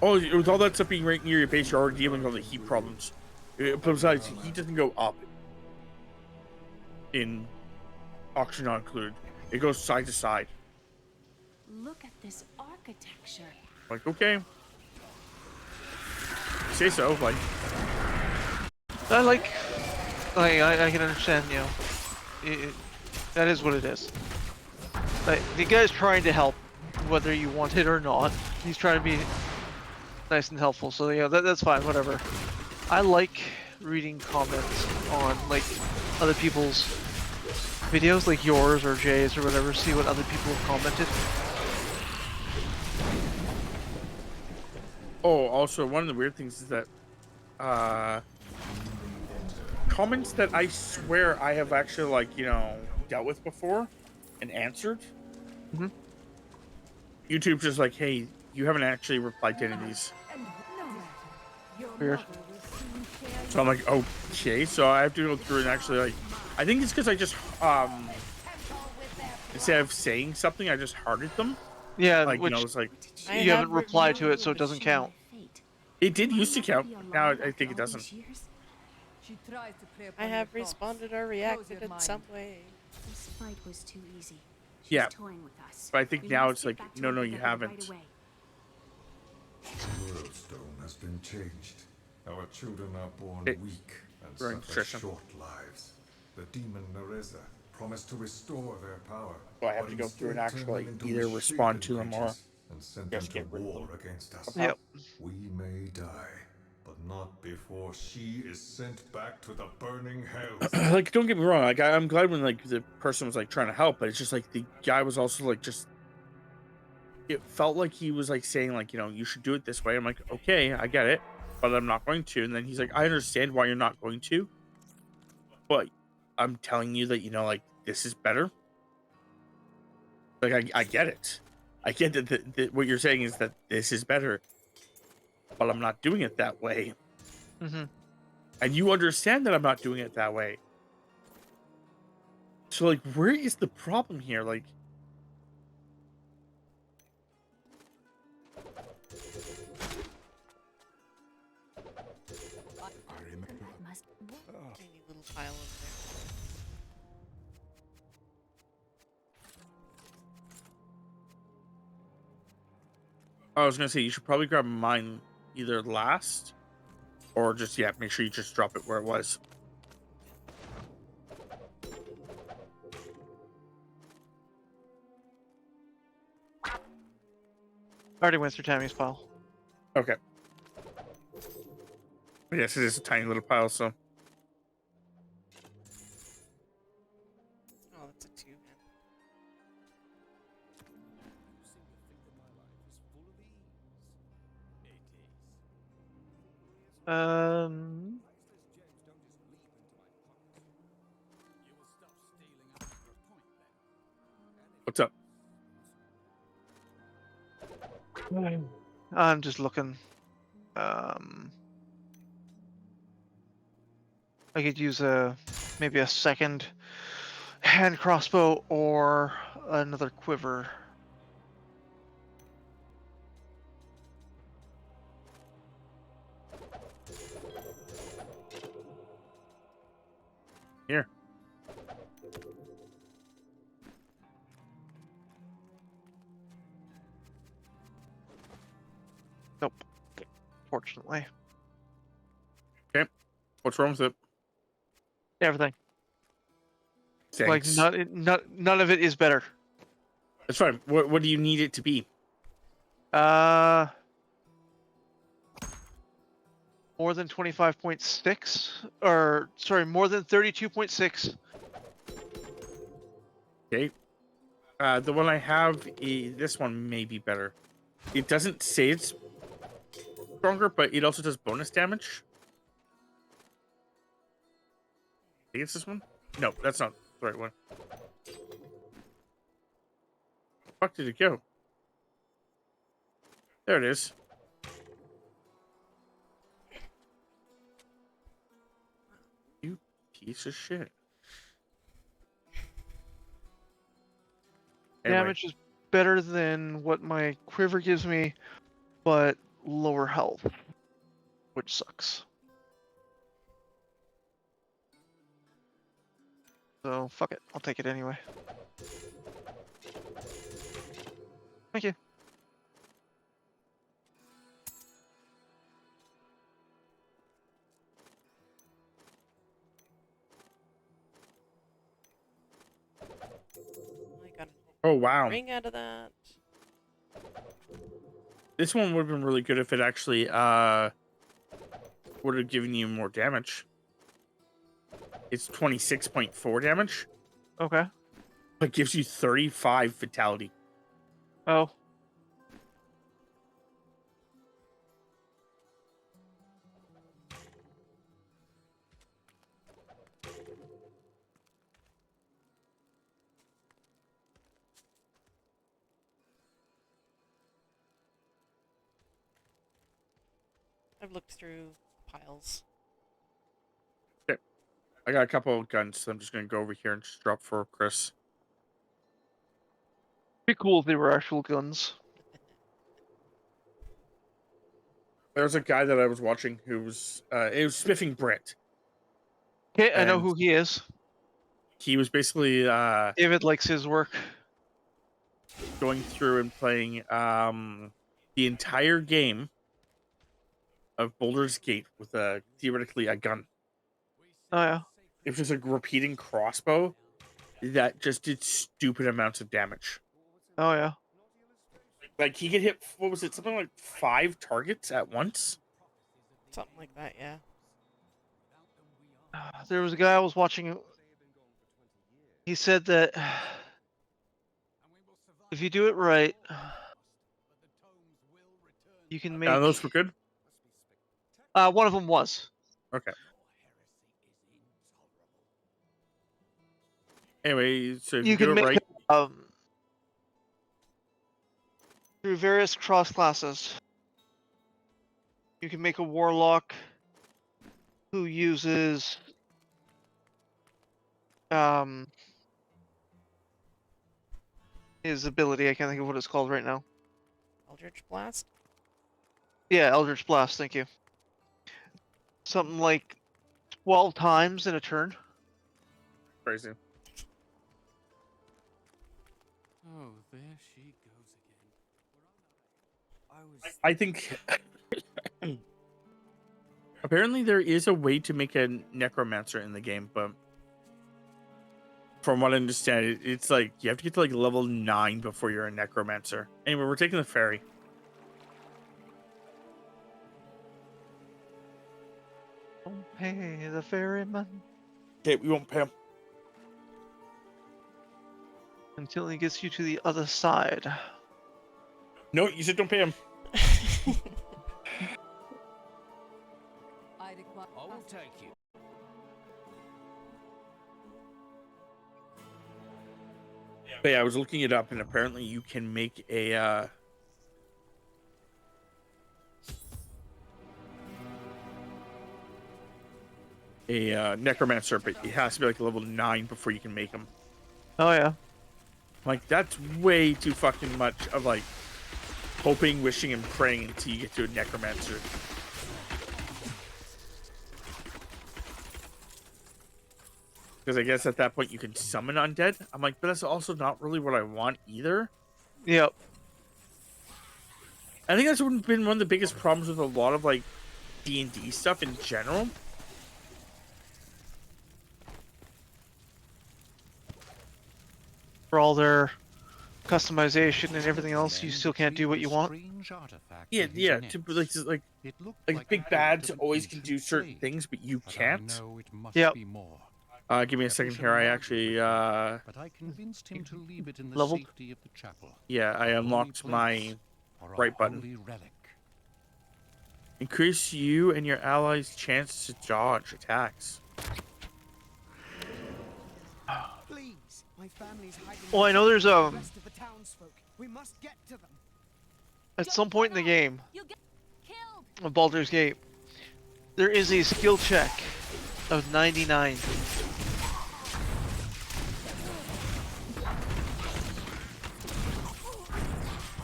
oh, with all that stuff being right near your base, you're already dealing with all the heat problems. Besides, heat doesn't go up in oxygen not included. It goes side to side. Look at this architecture. Like, okay, say so. Like, I like, I can understand, you know, that is what it is. Like, the guy's trying to help, whether you want it or not. He's trying to be nice and helpful, so yeah, that's fine, whatever. I like reading comments on, like, other people's videos, like yours or Jay's or whatever, see what other people have commented. oh, also, one of the weird things is that, comments that I swear I have actually, like, you know, dealt with before and answered. Mhm. YouTube's just like, hey, you haven't actually replied to any of these. Weird. So I'm like, okay. So I have to go through and actually, like, I think it's because I just, instead of saying something, I just hearted them. Yeah, Like, you know, which it's like, I you haven't have replied to reviewed. it, so it doesn't count. it did used to count. Now I think it doesn't. She tries to prey I upon have your thoughts. responded or Close reacted your in some mind. way. This fight was too easy. She's Yeah. toying with us. But I think We now must it's get like, back to no, her no, you together right haven't. away. The world stone has been changed. Our children are born Hey, weak and Right, suffer Tristan. short lives. The demon Nereza promised to restore their power. So I have but to go through and instead turned actually them into either respond to misshapen them or creatures and sent them just to get rid of war them. against us. Somehow. Yep. We may die, but not before she is sent back to the burning hells. Like, don't get me wrong. Like, I'm glad when, like, the person was, like, trying to help, but it's just like the guy was also, like, just, it felt like he was, like, saying, like, you know, you should do it this way. I'm like, okay, I get it, but I'm not going to. And then he's like, I understand why you're not going to, but I'm telling you that, you know, like, this is better. Like, I get it. I get that what you're saying is that this is better, but I'm not doing it that way. Mm-hmm. And you understand that I'm not doing it that way. So, like, where is the problem here? Like, That must. Tiny little pile in there. I was gonna say you should probably grab mine either last or just make sure you just drop it where it was. Already went through Tammy's pile. Okay. But yes, it is a tiny little pile, so Oh, that's a 2, man. what's up? I'm just looking. I could use maybe a second hand crossbow or another quiver. Here. Nope. Fortunately. Okay. What's wrong with it? Everything. Like Thanks. none of it is better. It's fine. What do you need it to be? More than 25.6, or sorry, more than 32.6. Okay. The one I have, this one may be better. It doesn't say it's stronger, but it also does bonus damage. I think it's this one? No, that's not the right one. Fuck did it go? There it is. You piece of shit. Anyway, Damage is better than what my quiver gives me, but lower health, which sucks. So fuck it, I'll take it anyway. Thank you. I got an oh wow. ring out of that. This one would have been really good if it actually would have given you more damage. It's 26.4 damage. Okay. But gives you 35 vitality. Oh. I've looked through piles. Okay. I got a couple of guns, so I'm just gonna go over here and just drop for Chris. Be cool if they were actual guns. There's a guy that I was watching who was it was Spiffing Brit. Okay, I know And who he is. he was basically David likes his work. going through and playing the entire game of Boulder's Gate with theoretically a gun. Oh yeah. It was just a repeating crossbow that just did stupid amounts of damage. Oh yeah. Like he could hit, what was it, something like 5 targets at once? Something like that, yeah. There was a guy I was watching. He said that if you do it right, you can make. Those were good? One of them was. Okay. Anyway, so if you do can it make right, through various cross classes. You can make a warlock who uses his ability. I can't think of what it's called right now. Eldritch Blast? Yeah, Eldritch Blast. Thank you. Something like 12 times in a turn. crazy. Oh, there she goes again. I think apparently there is a way to make a necromancer in the game, but from what I understand, it's like you have to get to like level 9 before you're a necromancer. Anyway, we're taking the ferry. Don't pay the ferryman Okay, we won't pay him. until he gets you to the other side. No, you said don't pay him. I require. I will take you. But yeah, I was looking it up, and apparently you can make a necromancer, but it has to be like level 9 before you can make him. Oh yeah. Like, that's way too fucking much of like hoping, wishing, and praying until you get to a necromancer. Because I guess at that point you can summon undead. I'm like, but that's also not really what I want either. Yep. I think that's been one of the biggest problems with a lot of like D&D stuff in general. For all their customization and everything else, you still can't do what you want. Yeah, yeah. Like big bads always can do certain things, but you can't. Yep. Give me a second here. I actually But I convinced him to leave it in the Leveled? safety of the chapel. yeah, I a unlocked holy my place or a right button. holy relic. Increase you and your allies' chance to dodge attacks. Please, my family's hiding. Well, I know there's the rest of the townsfolk. We must get to them. at some point in the game You'll get killed. of Baldur's Gate, there is a skill check of 99.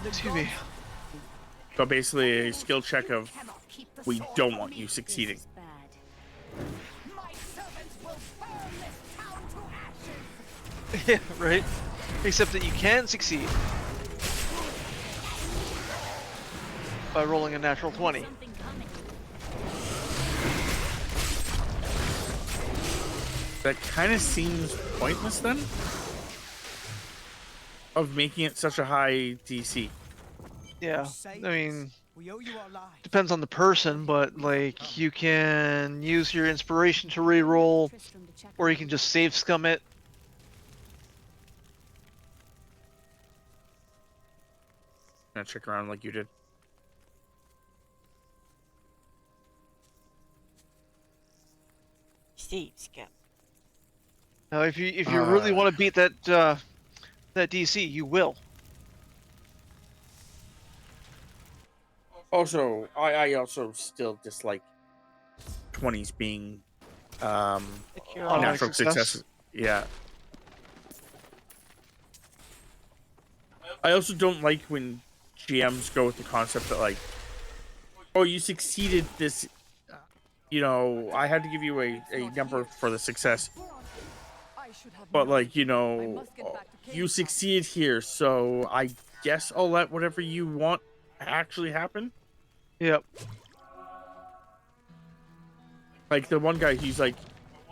Excuse me. So basically a skill check of we don't want you succeeding. This is bad. My servants will burn this town to ashes. Yeah, right? Except that you can succeed by rolling a natural 20. Something coming. That kind of seems pointless then, of making it such a high DC. Yeah, I mean, We owe you our lives. depends on the person, but like you can use your inspiration to re-roll, Tristram to check or on you can just save scum it. Gonna check around like you did. Steve Scum. Now, if you really want to beat that that DC, you will. Also, I also still dislike 20s being Automatic natural success. successes. Yeah. I also don't like when GMs go with the concept that like, oh, you succeeded this, you know, I had to give you a number for the success. I should have But known. like, you I know, must get back to you Cave Town. succeeded here, so I guess I'll let whatever you want actually happen. Yep. Like the one guy, he's like,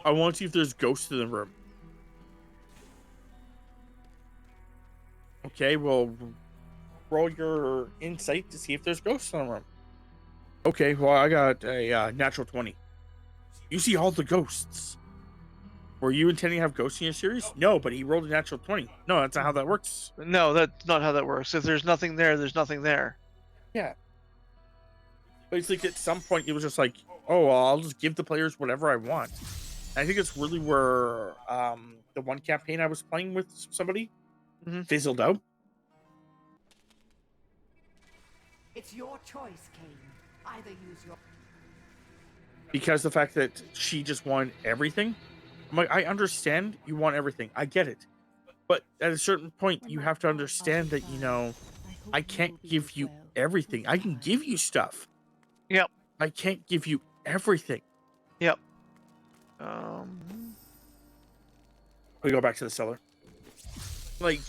I want to see if there's ghosts in the room. Okay, well, roll your insight to see if there's ghosts in the room. Okay, well, I got a natural 20. You see all the ghosts. Were you intending to have ghosts in your series? No, but he rolled a natural 20. No, that's not how that works. No, that's not how that works. If there's nothing there, there's nothing there. Yeah. But it's like at some point it was just like, oh, well, I'll just give the players whatever I want. And I think it's really where the one campaign I was playing with somebody fizzled out. It's your choice, Cain. Either use your. Because the fact that she just wanted everything. I'm like, I understand you want everything. I get it. But at a certain point, you have to understand that, you know, I can't give you everything. I can give you stuff. Yep. I can't give you everything. Yep. We go back to the cellar. Like,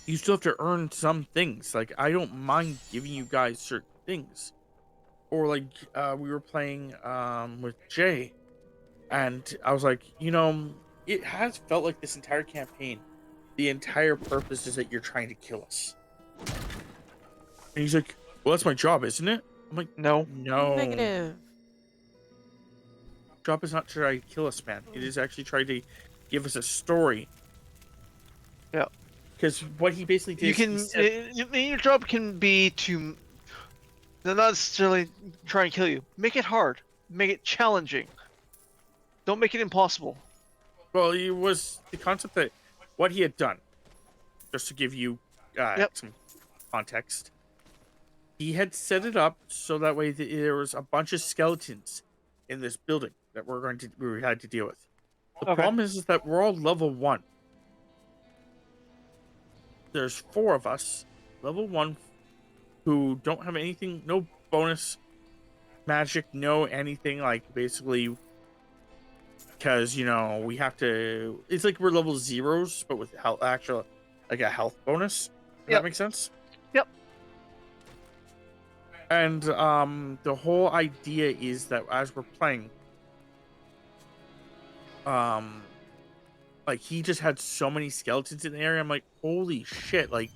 you still have to earn some things. Like, I don't mind giving you guys certain things. Or like we were playing with Jay, and I was like, it has felt like this entire campaign, the entire purpose is that you're trying to kill us. And he's like, well, that's my job, isn't it? I'm like, No. no. Negative. Job is not to try to kill us, man. It is actually trying to give us a story. Yeah. Because what he basically did You is he can. said, Your job can be to not necessarily try and kill you. Make it hard. Make it challenging. Don't make it impossible. well, it was the concept that what he had done, just to give you Yep. some context, he had set it up so that way there was a bunch of skeletons in this building that we had to deal with. The Okay. problem is that we're all level 1. There's 4 of us, level 1, who don't have anything, no bonus magic, no anything, like basically because we have to. It's like we're level 0s, but with health, actual like a health bonus. Does that make sense? Yep. And the whole idea is that as we're playing, like he just had so many skeletons in the area. I'm like, holy shit! Like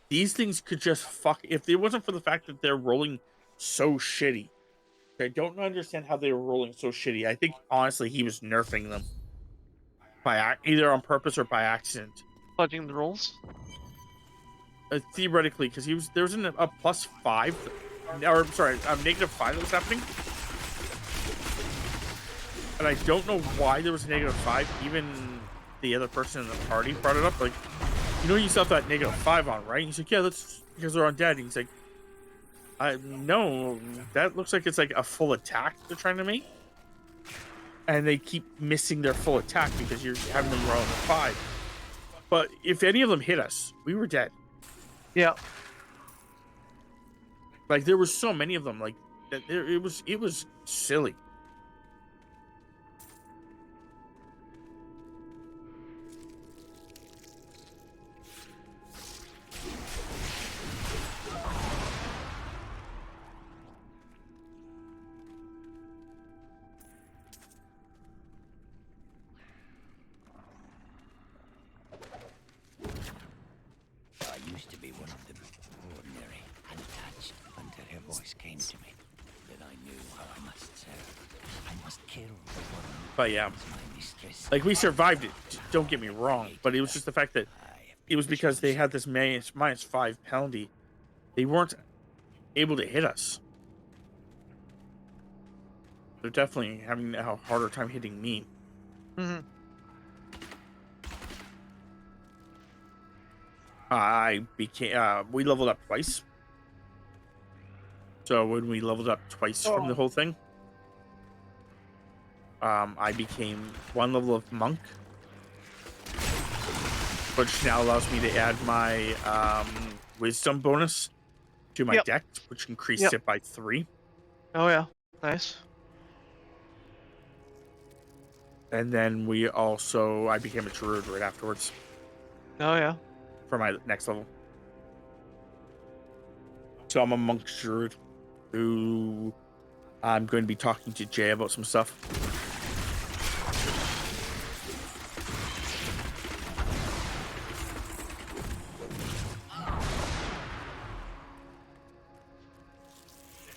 these things could just fuck. If it wasn't for the fact that they're rolling so shitty, I don't understand how they were rolling so shitty. I think honestly he was nerfing them by either on purpose or by accident. Fudging the rolls. Theoretically, because there was a +5, or sorry, a -5 that was happening, and I don't know why there was a -5. Even the other person in the party brought it up, like, you still have that -5 on, right? And he's like, yeah, that's because they're undead. And he's like, no, that looks like it's like a full attack they're trying to make, and they keep missing their full attack because you're having them roll on a 5. But if any of them hit us, we were dead. Yeah. Like there was so many of them, like that. It was silly. I used to be one of them, ordinary, untouched, until her voice came to me. Then I knew how I must serve. I must kill the one But yeah, who is my mistress. like we survived it. Don't get me wrong, but it was just the fact that it was because they had this -5 penalty. They weren't able to hit us. They're definitely having a harder time hitting me. Mm-hmm. We leveled up twice. So when we leveled up twice from the whole thing, I became 1 level of monk, which now allows me to add my wisdom bonus to my deck, which increased it by 3. Oh yeah, nice. And then I became a druid right afterwards. Oh yeah. For my next level. So I'm a monk druid who I'm going to be talking to Jay about some stuff.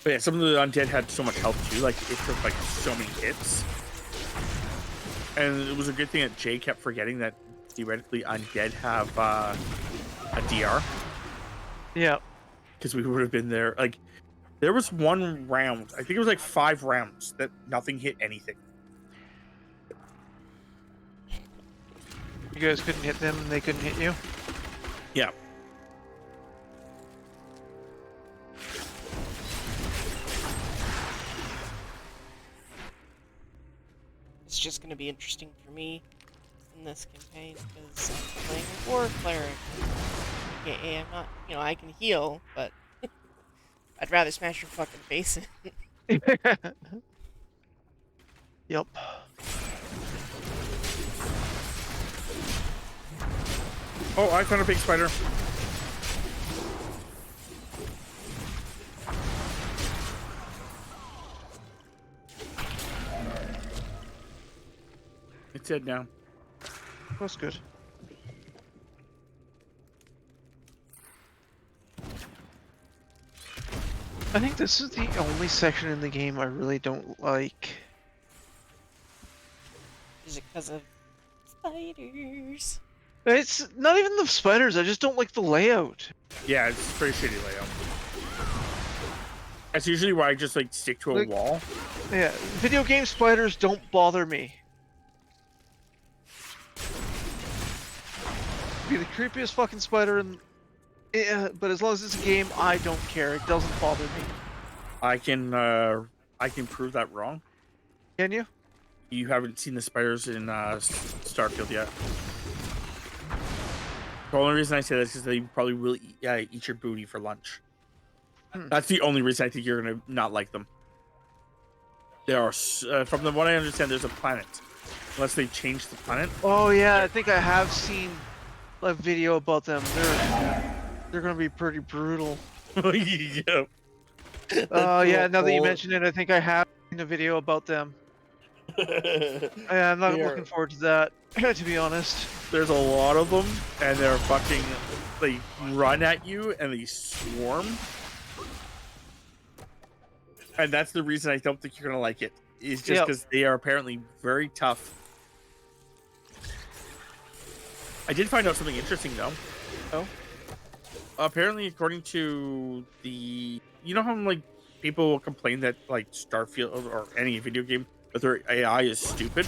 But yeah, some of the undead had so much health too, like it took like so many hits. And it was a good thing that Jay kept forgetting that theoretically undead have a DR. Yeah. Because we would have been there. Like, there was 1 round, I think it was like 5 rounds, that nothing hit anything. You guys couldn't hit them and they couldn't hit you? Yeah. It's just going to be interesting for me in this campaign because I'm playing a war cleric. Yeah, I'm not, I can heal, but I'd rather smash your fucking face in. Yep. Oh, I found a big spider. It's dead now. That's good. I think this is the only section in the game I really don't like. Is it because of spiders? It's not even the spiders, I just don't like the layout. Yeah, it's pretty shitty layout. That's usually why I just like stick to a Like- wall. Yeah, video game spiders don't bother me. Be the creepiest fucking spider in... Yeah, but as long as it's a game, I don't care. It doesn't bother me. I can prove that wrong. Can you? You haven't seen the spiders in Starfield yet. The only reason I say this is they probably will eat your booty for lunch. That's the only reason I think you're gonna not like them. There are, from what I understand, there's a planet. Unless they change the planet. Oh yeah, I think I have seen a video about them. They're gonna be pretty brutal. Yeah. Oh yeah, now that you mention it, I think I have seen a video about them. Yeah, I'm not looking forward to that, to be honest. There's a lot of them, and they're fucking. They run at you and they swarm. And that's the reason I don't think you're gonna like it. Is just because they are apparently very tough. I did find out something interesting though. Oh. Apparently, according to the, you know how like people will complain that like Starfield or any video game that their AI is stupid.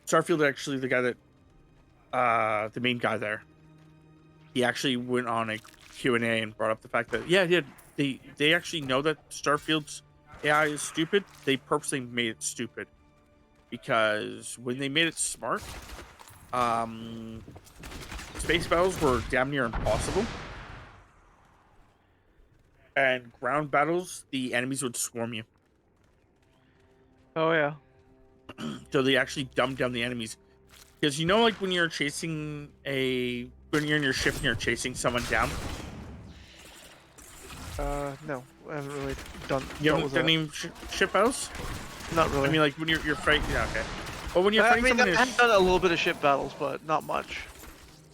Starfield actually the guy that the main guy there. He actually went on a Q&A and brought up the fact that they actually know that Starfield's AI is stupid. They purposely made it stupid because when they made it smart, space battles were damn near impossible, and ground battles the enemies would swarm you. Oh yeah. So they actually dumbed down the enemies because you know, like when you're chasing when you're in your ship and you're chasing someone down. No, I haven't really done. You haven't done any ship battles? Not really. I mean, like when you're fighting. Yeah, okay. Well, when you're fighting someone, I've done a little bit of ship battles, but not much.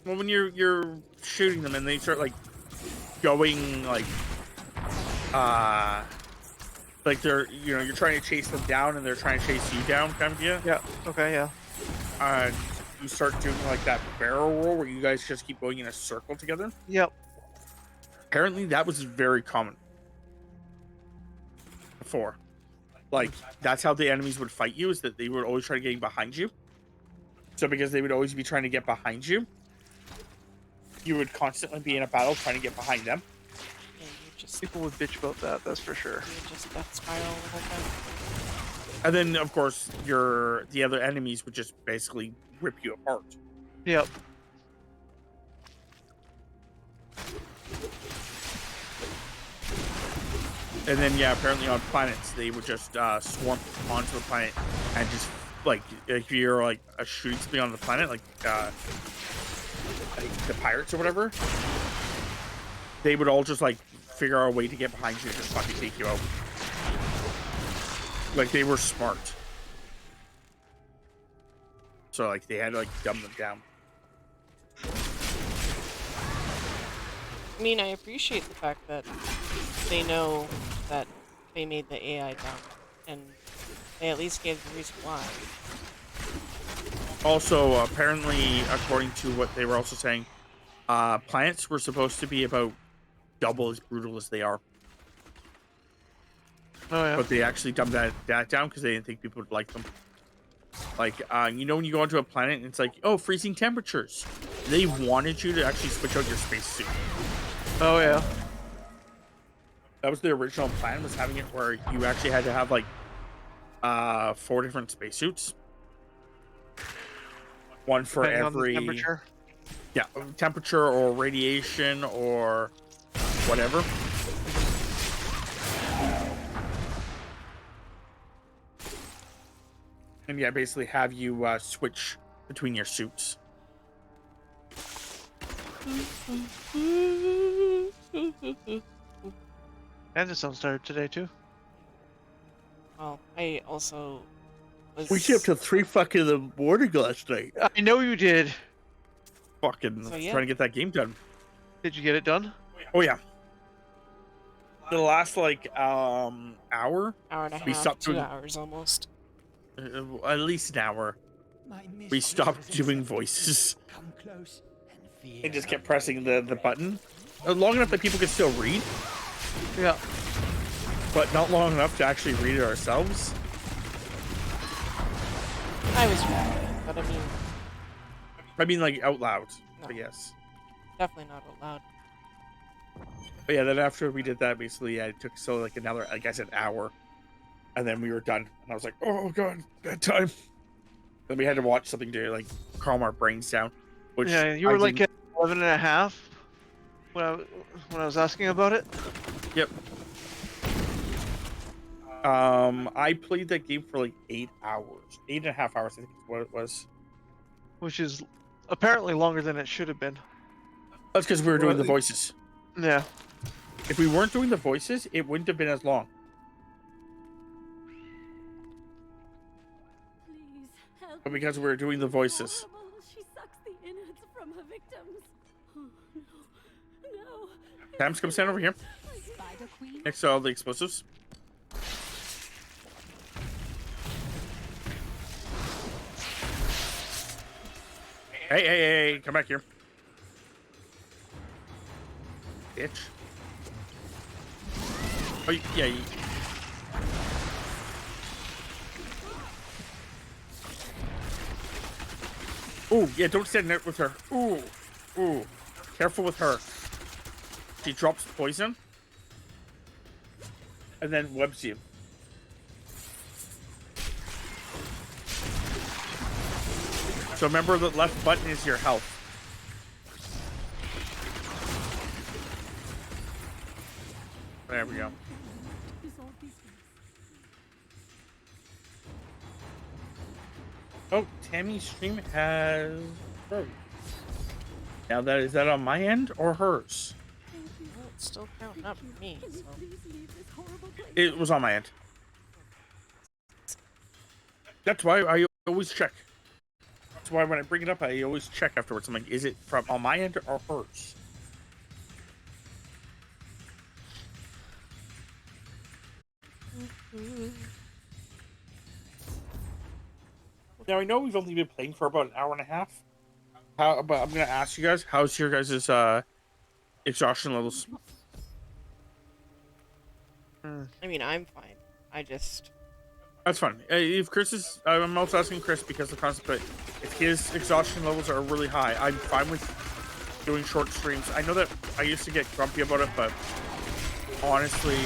Well, when you're shooting them and they start like going like they're you're trying to chase them down and they're trying to chase you down, kind of deal. Yeah. Okay. Yeah. And you start doing like that barrel roll where you guys just keep going in a circle together. Yep. Apparently, that was very common before. Like that's how the enemies would fight you, is that they would always try to get behind you. So because they would always be trying to get behind you, you would constantly be in a battle trying to get behind them. Yeah, you just People would bitch about that. That's for sure. you just death spiral the whole time. And then, of course, the other enemies would just basically rip you apart. Yep. And then, yeah, apparently on planets, they would just swarm onto the planet and just, like, if you're, like, a shooting something on the planet, like the pirates or whatever, they would all just, like, figure out a way to get behind you and just fucking take you out. Like, they were smart. So, like, they had to, like, dumb them down. I mean, I appreciate the fact that they know that they made the AI dumb, and they at least gave the reason why. Also, apparently, according to what they were also saying, planets were supposed to be about double as brutal as they are. Oh yeah. But they actually dumbed that down because they didn't think people would like them. Like, you know, when you go onto a planet and it's like, oh, freezing temperatures. They wanted you to actually switch out your spacesuit. Oh yeah. That was the original plan, was having it where you actually had to have like 4 different spacesuits. One for Depending on the every temperature. Yeah, temperature or radiation or whatever. And yeah, basically have you switch between your suits. And the sun started today too. Well, I also was. We stayed up till 3 fucking in the morning last night. I know you did. Fucking So, yeah. trying to get that game done. Did you get it done? Oh yeah. The last like hour Hour and a we half, stopped 2 doing hours almost. at least an hour. We stopped doing voices. Come close and feel. And just kept pressing the button long enough that people could still read, Yeah. but not long enough to actually read it ourselves. I was trying, but I mean, like out loud. No. I guess. definitely not out loud. But yeah, then after we did that, basically, yeah, it took like another, like I said, hour, and then we were done. And I was like, oh god, bedtime. Then we had to watch something to like calm our brains down. Which Yeah, you were like at 11 and a half when I was asking about it. Yep. I played that game for like 8 hours, 8.5 hours, I think is what it was. Which is apparently longer than it should have been. That's because we were doing the voices. Yeah. If we weren't doing the voices, it wouldn't have been as long. Please help But because me. we were doing the voices. Horrible. She sucks the innards from her victims. Oh, no. No. Tams, come stand over here. Spider Queen? Next to all the explosives. Hey, come back here. Bitch. Oh, yeah. Ooh, yeah, don't stand there with her. Ooh. Careful with her. She drops poison. And then webs you. So remember the left button is your health. There we go. Oh, Tammy's stream has froze. Now is that on my end or hers? Well, it's still counting up for me, so. It was on my end. That's why I always check. That's why when I bring it up, I always check afterwards. I'm like, is it from on my end or hers? Now I know we've only been playing for about an hour and a half. But I'm gonna ask you guys, how's your guys' exhaustion levels? I mean, I'm fine. I just. That's fine. If Chris is, I'm also asking Chris because the concept that if his exhaustion levels are really high, I'm fine with doing short streams. I know that I used to get grumpy about it, but honestly,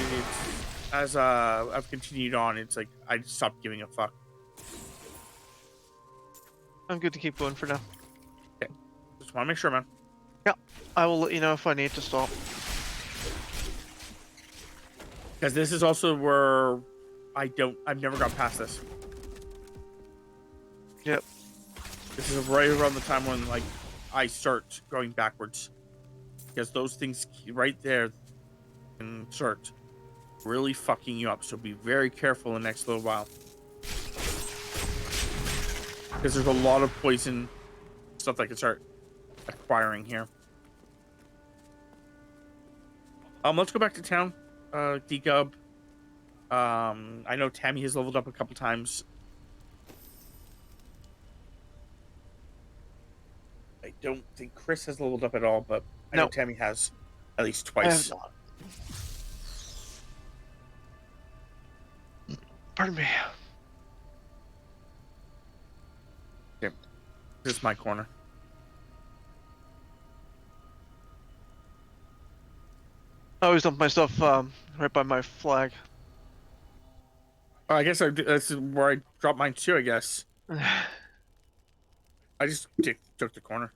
as I've continued on, it's like I stopped giving a fuck. I'm good to keep going for now. Okay, just want to make sure, man. Yeah, I will let you know if I need to stop. Because this is also where I've never got past this. Yep. This is right around the time when like I start going backwards. Because those things right there can start really fucking you up. So be very careful the next little while. Because there's a lot of poison stuff that can start acquiring here. Let's go back to town. D-Gub. I know Tammy has leveled up a couple times. I don't think Chris has leveled up at all, but I know Tammy has at least twice. Pardon me. Okay. This is my corner. I always dump my stuff right by my flag. I guess that's where I dropped mine too, I guess. I just took the corner.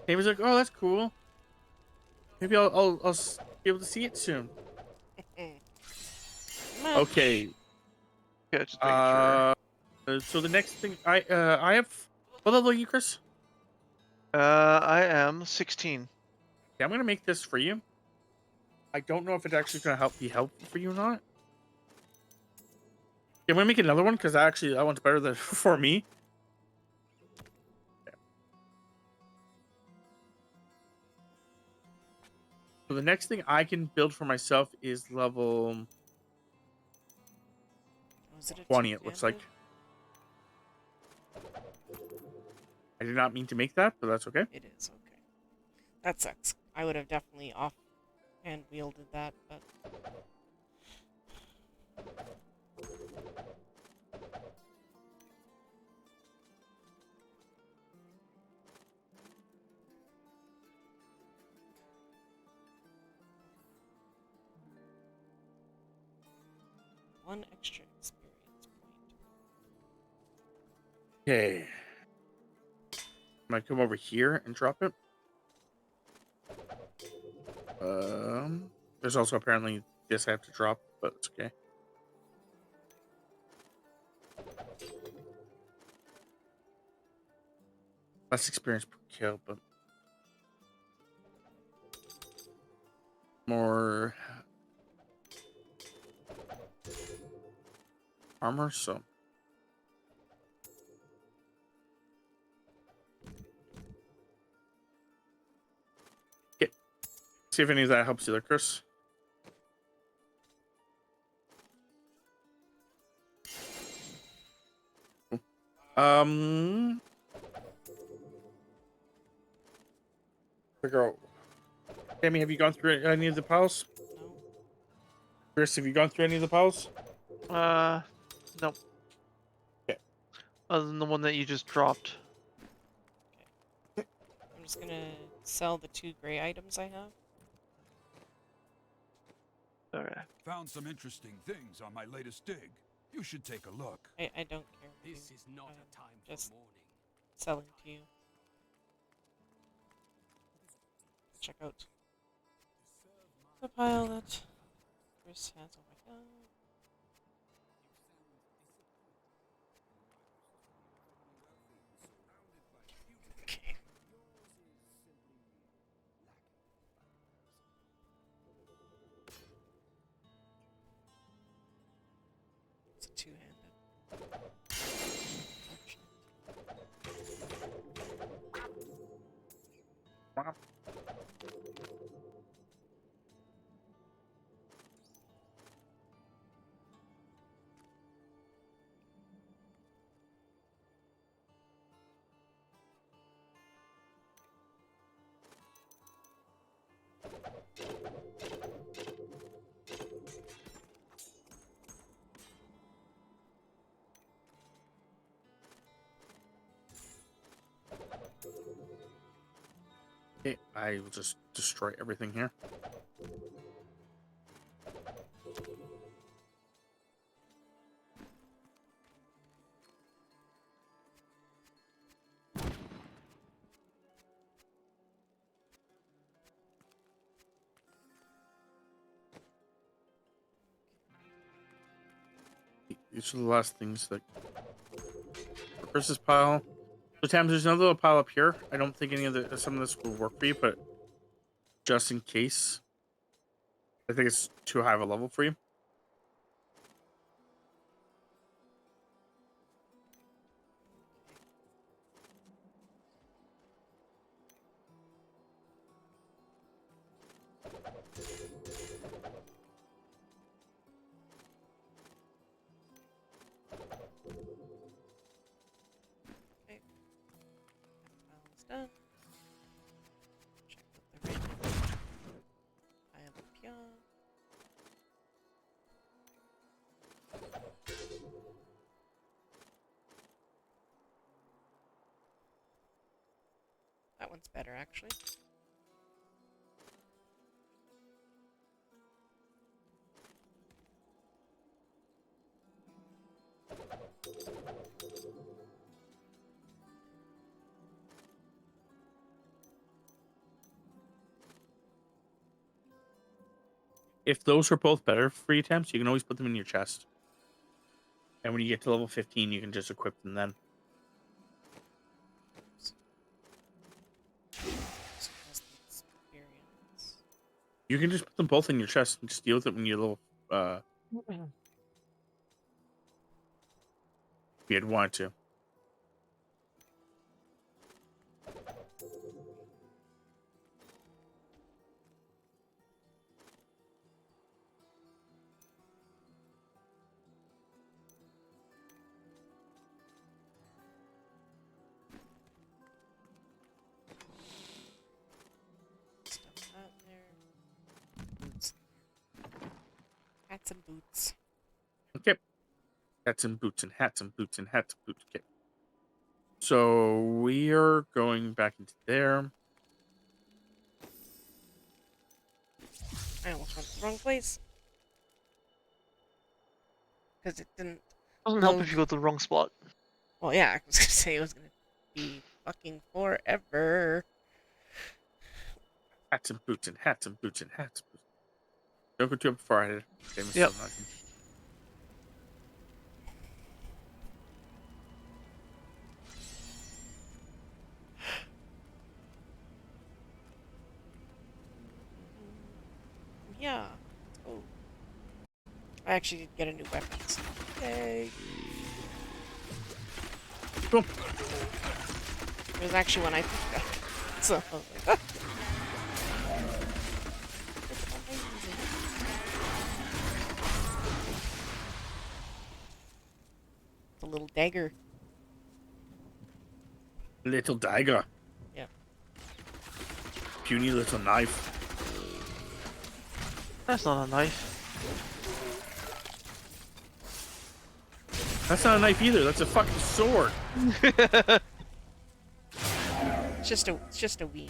He was like, oh, that's cool. Maybe I'll be able to see it soon. Okay. Yeah, just making sure. So the next thing I have. What level are you, Chris? I am 16. Yeah, I'm gonna make this for you. I don't know if it's actually gonna be helpful for you or not. Yeah, I'm gonna make another one because actually that one's better than for me. So the next thing I can build for myself is level Was it a 20. It looks like. two-handed? I did not mean to make that, but that's okay. It is, okay. That sucks. I would have definitely offhand wielded that, but... One extra experience point. Okay. I'm gonna come over here and drop it. There's also apparently this I have to drop, but it's okay. Less experience per kill, but more armor, so. Okay. See if any of that helps you there, Chris. Um, Figure out. Tammy, have you gone through any of the piles? No. Chris, have you gone through any of the piles? Nope. Okay. Other than the one that you just dropped. I'm just gonna sell the 2 gray items I have. Okay. Found some interesting things on my latest dig. You should take a look. I don't care. This is not a time for just mourning. selling to you. Check out the pile that Chris has. Oh my god. Okay. It's a two-handed. Wow. Okay, I will just destroy everything here. These are the last things that Chris's pile. So Tams, there's another little pile up here. I don't think any of some of this will work for you, but just in case, I think it's too high of a level for you. Okay. That pile's done. Check out the random. I have a pion. That one's better, actually. If those are both better for you, Tams, you can always put them in your chest. And when you get to level 15, you can just equip them then. You can just put them both in your chest and just deal with it when you're level. If you had wanted to. Hats and boots. Okay. Hats and boots and hats and boots and hats and boots. Okay. So we are going back into there. I almost went to the wrong place. Because it didn't. Doesn't help if you go to the wrong spot. Well, yeah, I was gonna say it was gonna be fucking forever. Hats and boots and hats and boots and hats and boots. Don't go too far ahead. Yep. Yeah. Oh. I actually did get a new weapon. So yay. Cool. It was actually when I picked it up. So I was like, ah. The little dagger. Little dagger. Yeah. Puny little knife. That's not a knife. That's not a knife either. That's a fucking sword. It's just a wee.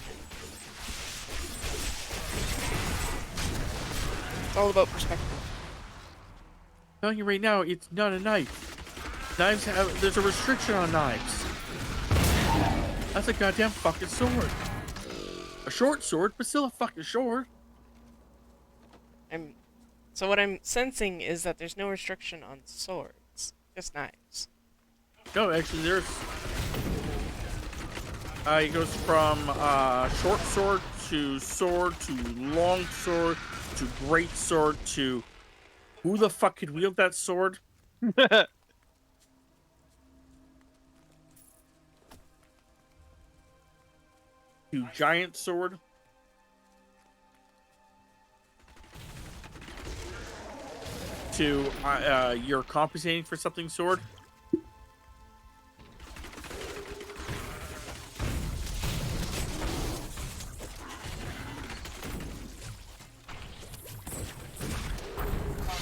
It's all about perspective. I'm telling you right now, it's not a knife. Knives have, there's a restriction on knives. That's a goddamn fucking sword. A short sword, but still a fucking sword. So what I'm sensing is that there's no restriction on swords, just knives. No, actually, there's. It goes from short sword to long sword to great sword to who the fuck could wield that sword? To giant sword. To you're compensating for something sword.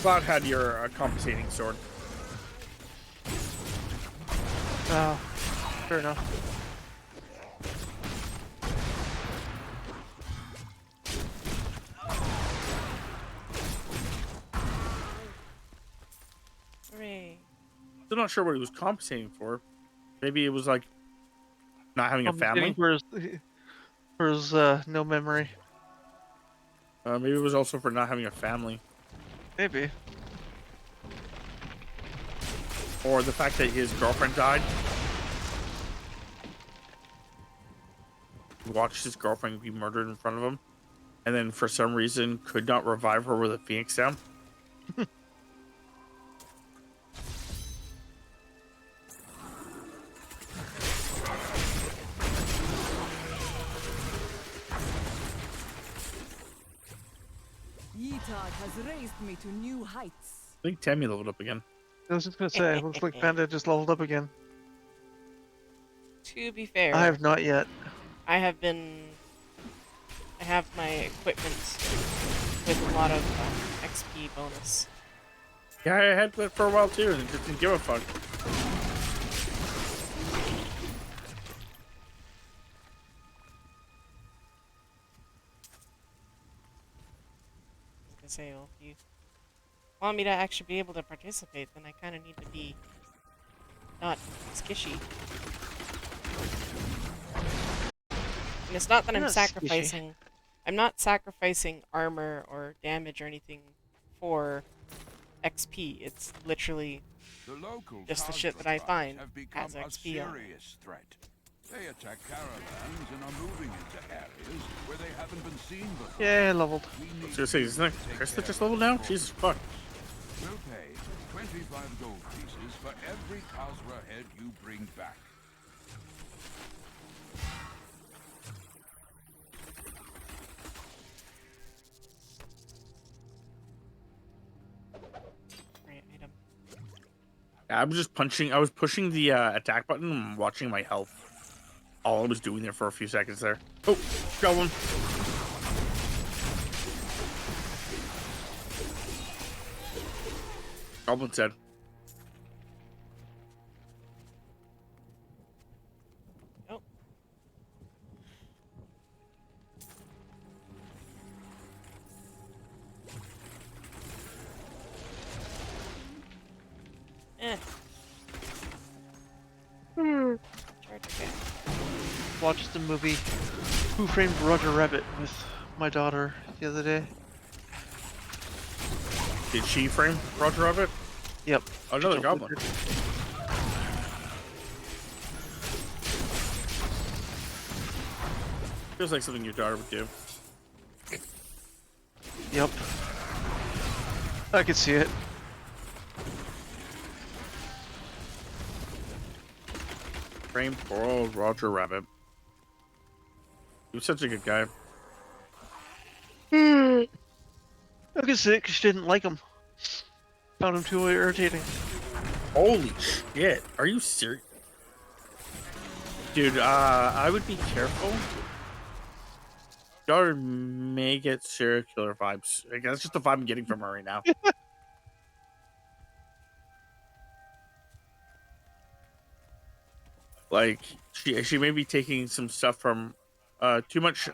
Cloud had your compensating sword. Oh, fair enough. Hooray. Still not sure what he was compensating for. Maybe it was like not having a family. For his no memory. Maybe it was also for not having a family. Maybe. Or the fact that his girlfriend died. He watched his girlfriend be murdered in front of him. And then for some reason could not revive her with a phoenix down. Yetard has raised me to new heights. I think Tammy leveled up again. I was just gonna say, it looks like Panda just leveled up again. To be fair, I have not yet. I have my equipment with a lot of XP bonus. Yeah, I had that for a while too, and just didn't give a fuck. I was gonna say, well, if you want me to actually be able to participate, then I kind of need to be not skishy. And it's not that I'm sacrificing. I'm not sacrificing armor or damage or anything for XP. It's literally The local Just the shit that Kazra I tribes find have become has a XP on it. serious threat. They attack caravans and are moving into areas where they haven't been seen before. Yeah, leveled. I was gonna say, isn't that Chris that just leveled now? Jesus fuck. We'll pay 25 gold pieces for every Kazra head you bring back. Right, item. I was just punching. I was pushing the attack button and watching my health. All I was doing there for a few seconds there. Oh, got one. Goblin said. Oh. Eh. Charge again. Watched the movie Who Framed Roger Rabbit with my daughter the other day. Did she frame Roger Rabbit? Yep. Another goblin. Feels like something your daughter would do. Yep. I could see it. Frame poor old Roger Rabbit. He was such a good guy. I could see it 'cause she didn't like him. Found him too irritating. Holy shit. Are you serious? Dude, I would be careful. Daughter may get serial killer vibes. Like, that's just the vibe I'm getting from her right now. Like, she may be taking some stuff from too much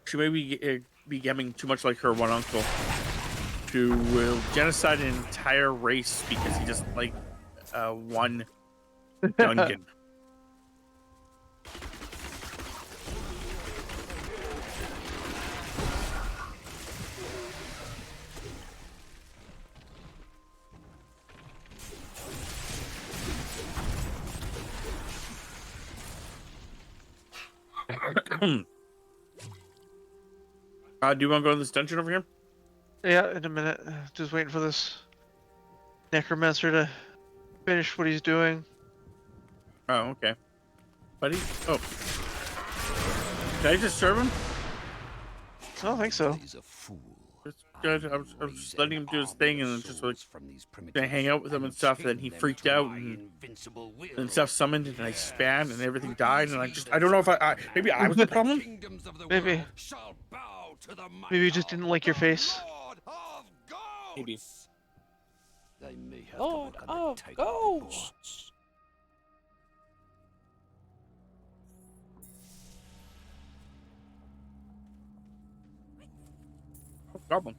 she may be getting too much like her one uncle, who will genocide an entire race because he doesn't like one Gungan. Do you want to go in this dungeon over here? Yeah, in a minute. Just waiting for this necromancer to finish what he's doing. Oh, okay. Buddy? Oh. Did I just serve him? I don't think so. He's a fool. It's good. I was letting him do his thing and just like gonna hang out with him and stuff. And then he freaked out and stuff summoned and I spammed and everything died. And I don't know if maybe I was the problem? Maybe. Maybe you just didn't like your face. Maybe. They may have Lord to look on the of take Ghosts. Goblin.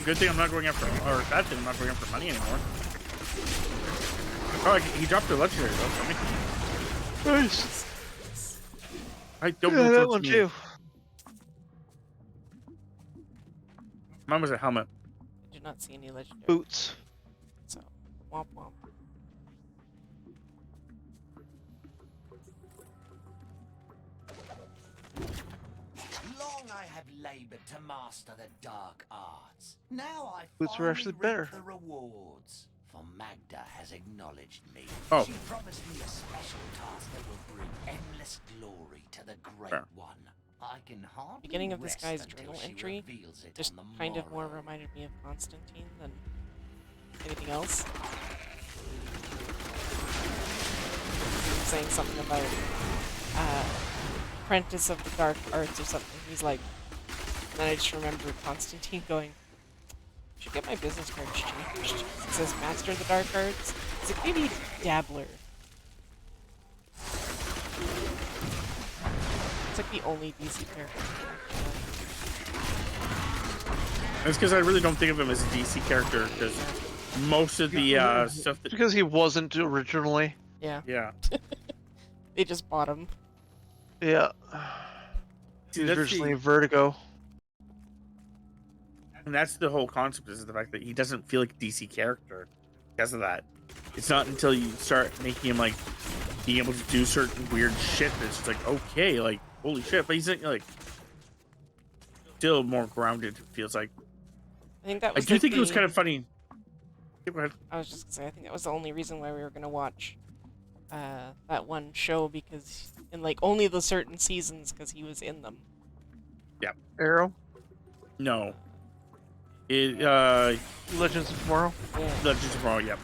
Good thing I'm not going after, or bad thing I'm not going after money anymore. Oh, he dropped a legendary though for me. Nice. I don't Yeah, know that if one it's me. too. Mine was a helmet. I did not see any legendary. Boots. So, womp womp. Long I have labored to master the dark arts. Now I Boots were actually finally better. reap the rewards. For Magda has acknowledged me. Oh. She promised me a special task that will bring endless glory to the Great Sure. One. I can hardly Beginning of this rest guy's until journal she entry reveals it just on the kind of more morrow. reminded me of Constantine than anything else. Saying something about apprentice of the dark arts or something. He's like, and then I just remember Constantine going, should get my business card changed. It says master of the dark arts. It's like maybe dabbler. It's like the only DC character. That's because I really don't think of him as a DC character because most of the stuff that Because he wasn't originally. Yeah. yeah. They just bought him. Yeah. See, He was that's originally the in Vertigo. and that's the whole concept is the fact that he doesn't feel like a DC character because of that. It's not until you start making him like being able to do certain weird shit that's just like okay, like holy shit. But he's like still more grounded. It feels like. I think that I was. do Like think it was the, kind of funny. Yeah, go ahead. I was just gonna say, I think that was the only reason why we were gonna watch that one show, because in like only the certain seasons, because he was in them. Yeah. Arrow. No. It Legends of Tomorrow. Yeah. Legends of Tomorrow. Yep.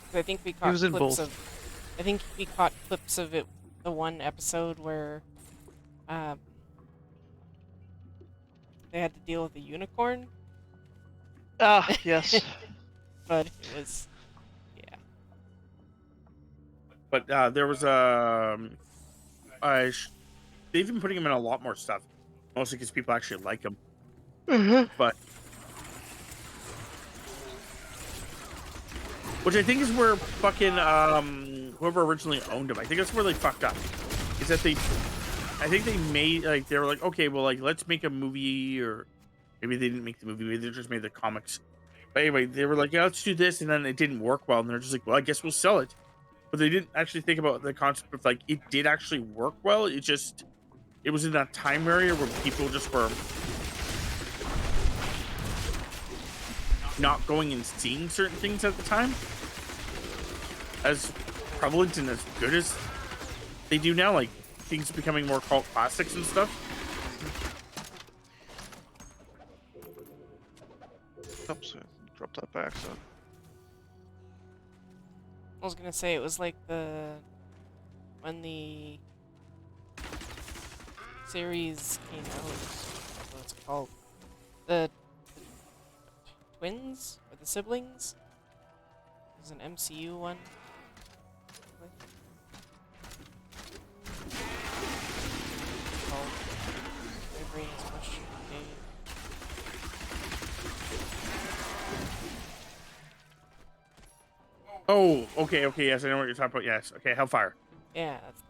'Cause I think we He caught was in clips both. of. I think we caught clips of it. The one episode where, they had to deal with a unicorn. Ah, yes. But it was, yeah. But there was they've been putting him in a lot more stuff, mostly because people actually like him. But which I think is where fucking whoever originally owned him, I think that's where they fucked up. Is that I think they made like they were like, okay, well, like let's make a movie, or maybe they didn't make the movie, maybe they just made the comics. But anyway, they were like, yeah, let's do this, and then it didn't work well, and they're just like, well, I guess we'll sell it. But they didn't actually think about the concept of like it did actually work well. It was in that time area where people just were not going and seeing certain things at the time as prevalent and as good as they do now, like things becoming more cult classics and stuff. Oops, drop that back. So. I was gonna say it was like when the series came out. What's it called? The twins or the siblings? It was an MCU one. Called My Brain is Mush. Oh, okay, yes, I know what you're talking about. Yes, okay, Hellfire. Yeah, that's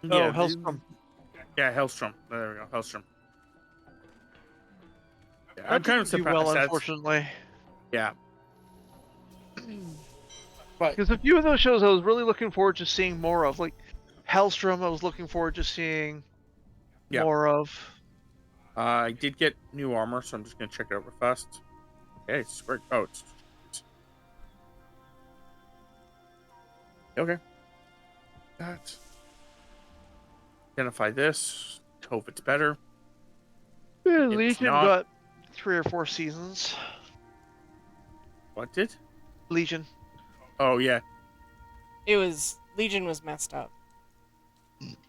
the one. Oh, Yeah, Hellstrom. Yeah, Hellstrom. There we go, Hellstrom. Yeah, That I'm kind of didn't do well, surprised. unfortunately. Yeah. But because a few of those shows I was really looking forward to seeing more of, like Hellstrom. I was looking forward to seeing more of. I did get new armor, so I'm just gonna check it out real fast. Okay, it's great. Oh, it's okay. That. Identify this. Hope it's better. Yeah, It's Legion not. got 3 or 4 seasons. What did? Legion. Oh yeah. Legion was messed up.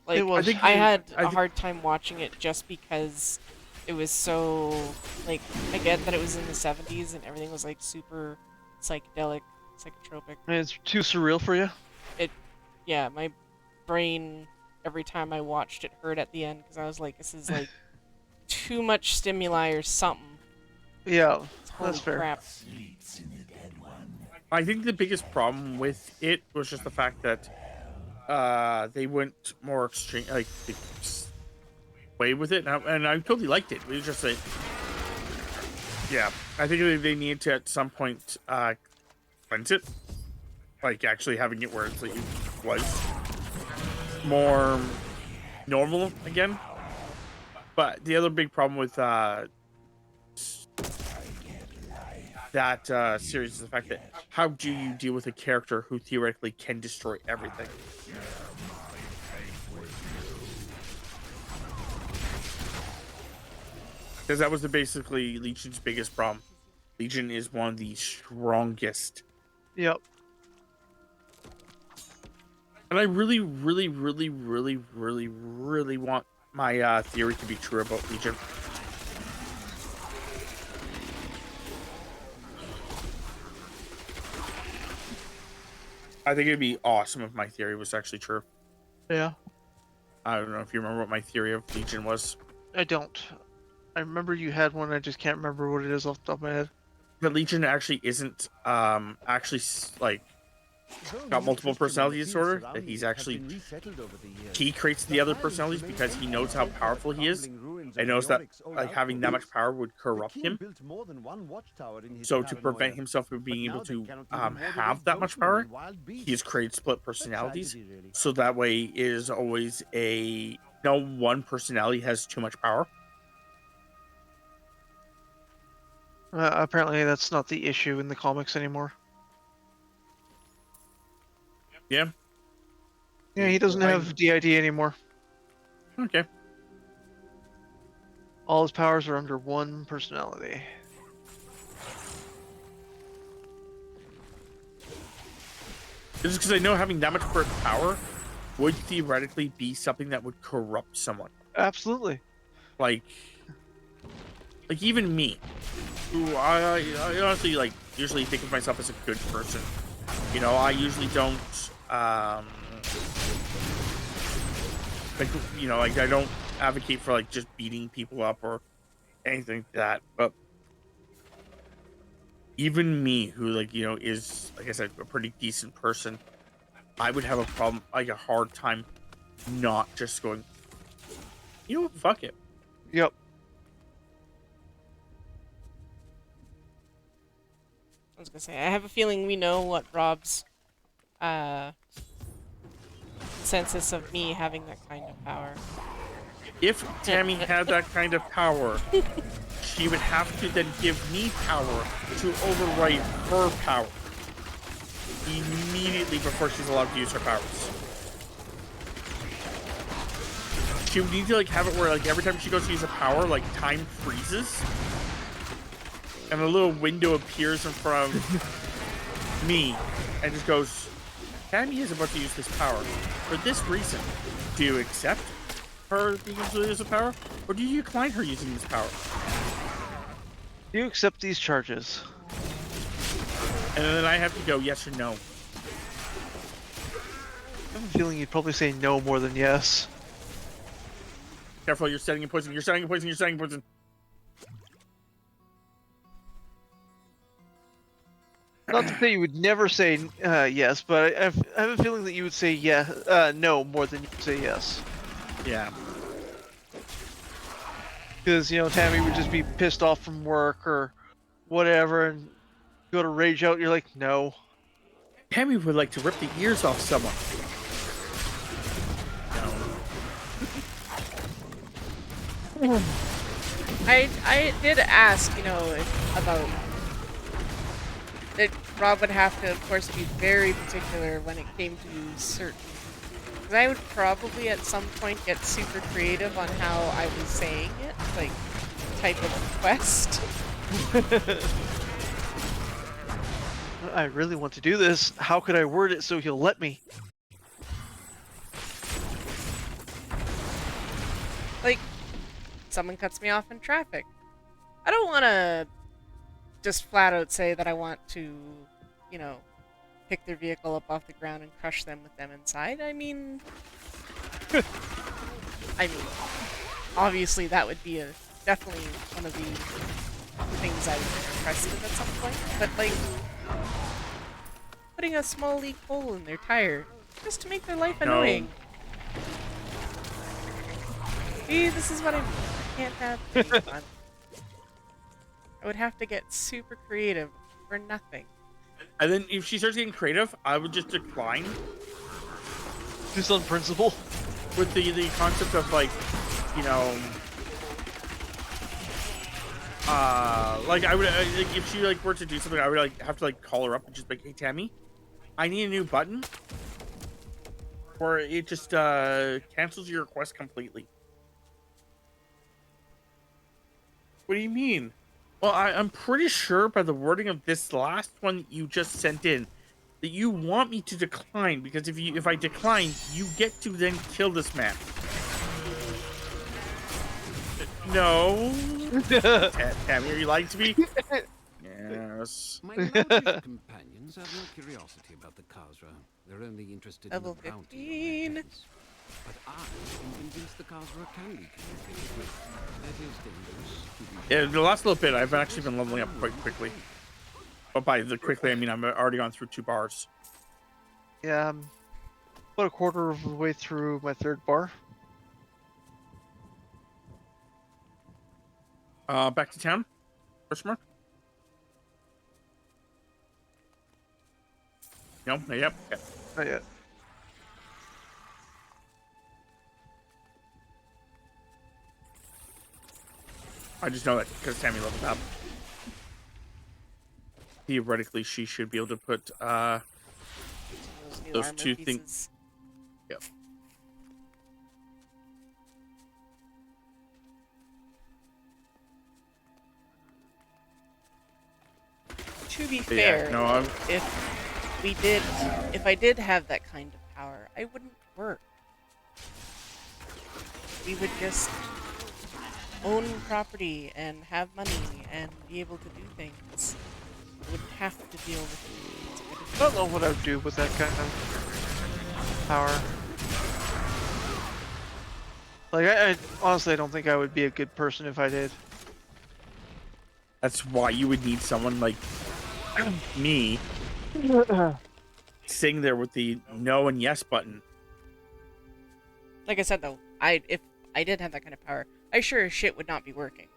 Like It was. I had a hard time watching it just because it was so, like, I get that it was in the 70s and everything was like super psychedelic, psychotropic. And it's too surreal for you? Yeah, my brain every time I watched it hurt at the end because I was like, this is like too much stimuli or something. Yeah, Holy that's fair. Crap. I think the biggest problem with it was just the fact that they went more extreme, like way with it, and I totally liked it. It was just like, yeah, I think they need to at some point cleanse it, like actually having it where it's like it was more normal again. But the other big problem with that series is the fact that how do you deal with a character who theoretically can destroy everything? Because that was basically Legion's biggest problem. Legion is one of the strongest. Yep. And I really, really, really, really, really, really want my theory to be true about Legion. I think it'd be awesome if my theory was actually true. Yeah. I don't know if you remember what my theory of Legion was. I don't. I remember you had one. I just can't remember what it is off the top of my head. The Legion actually isn't actually like Though got new multiple Tristram and the personality fields disorder, that surrounding he's it have actually been resettled over the years, he creates the the other island personalities remains because he knows how untouched by the powerful he is, crumbling ruins and of knows that Leoric's old like having that much outposts. power would The corrupt king him. built more than one watchtower in his So to prevent paranoia, himself from but being able now they to cannot even water their have that much goatmen power, and wild he has beasts. created split A personalities. tragedy, really. So that way is always a no one personality has too much power. Apparently, that's not the issue in the comics anymore. Yeah. Yeah, he doesn't have DID anymore. Okay. All his powers are under one personality. Just because I know having that much power would theoretically be something that would corrupt someone. Absolutely. Like even me, who I honestly like usually think of myself as a good person. You know, I usually don't like, you know, like I don't advocate for like just beating people up or anything like that. But even me, who like, you know, is like I said, a pretty decent person, I would have a problem, like a hard time not just going, you know what, fuck it. Yep. I was gonna say, I have a feeling we know what Rob's consensus of me having that kind of power. If Tammy had that kind of power, she would have to then give me power to overwrite her power immediately before she's allowed to use her powers. She would need to like have it where like every time she goes to use a power, like time freezes and a little window appears in front of me and just goes, Tammy is about to use this power for this reason. Do you accept her being able to use the power, or do you decline her using this power? Do you accept these charges? And then I have to go yes or no. I have a feeling you'd probably say no more than yes. Careful, you're setting a poison, you're setting a poison, you're setting a poison. Not to say you would never say yes, but I have a feeling that you would say no more than you would say yes. Yeah. Because, you know, Tammy would just be pissed off from work or whatever and go to rage out, you're like, no. Tammy would like to rip the ears off someone. I did ask, you know, about that Rob would have to, of course, be very particular when it came to certain. Because I would probably at some point get super creative on how I was saying it, like type of request. I really want to do this. How could I word it so he'll let me? Like, someone cuts me off in traffic. I don't want to just flat out say that I want to, you know, pick their vehicle up off the ground and crush them with them inside. I mean, obviously that would be definitely one of the things I would be impressed with at some point. But like, putting a small leak hole in their tire just to make their life annoying. See, this is what I can't have any fun. I would have to get super creative for nothing. And then if she starts getting creative, I would just decline. Just on principle? With the concept of like, you know, like I would, like, if she like were to do something, I would like have to like call her up and just be like, hey Tammy, I need a new button. Or it just cancels your request completely. What do you mean? Well, I'm pretty sure by the wording of this last one that you just sent in that you want me to decline, because if I decline, you get to then kill this man. No. Tammy, are you lying to me? Yes. My largest companions have no curiosity about the Khazra. They're only interested Level in the bounty 15. on their heads. But I am convinced the Khazra can be communicated with. That is dangerous. Yeah, the last little bit, I've actually been leveling up quite quickly. But by the quickly, I mean I've already gone through 2 bars. Yeah, I'm about a quarter of the way through my third bar. Back to town? Question mark? No? Yep. Okay. Not yet. I just know that because Tammy leveled up. Theoretically, she should be able to put Those new those armor two pieces. things. Yep. To be But fair, yeah, no, I'm... if I did have that kind of power, I wouldn't work. We would just own property and have money and be able to do things. I wouldn't have to deal with I don't know what I would do with that kind of power. Like, I honestly, I don't think I would be a good person if I did. That's why you would need someone like me sitting there with the no and yes button. Like I said though, if I did have that kind of power, I sure as shit would not be working.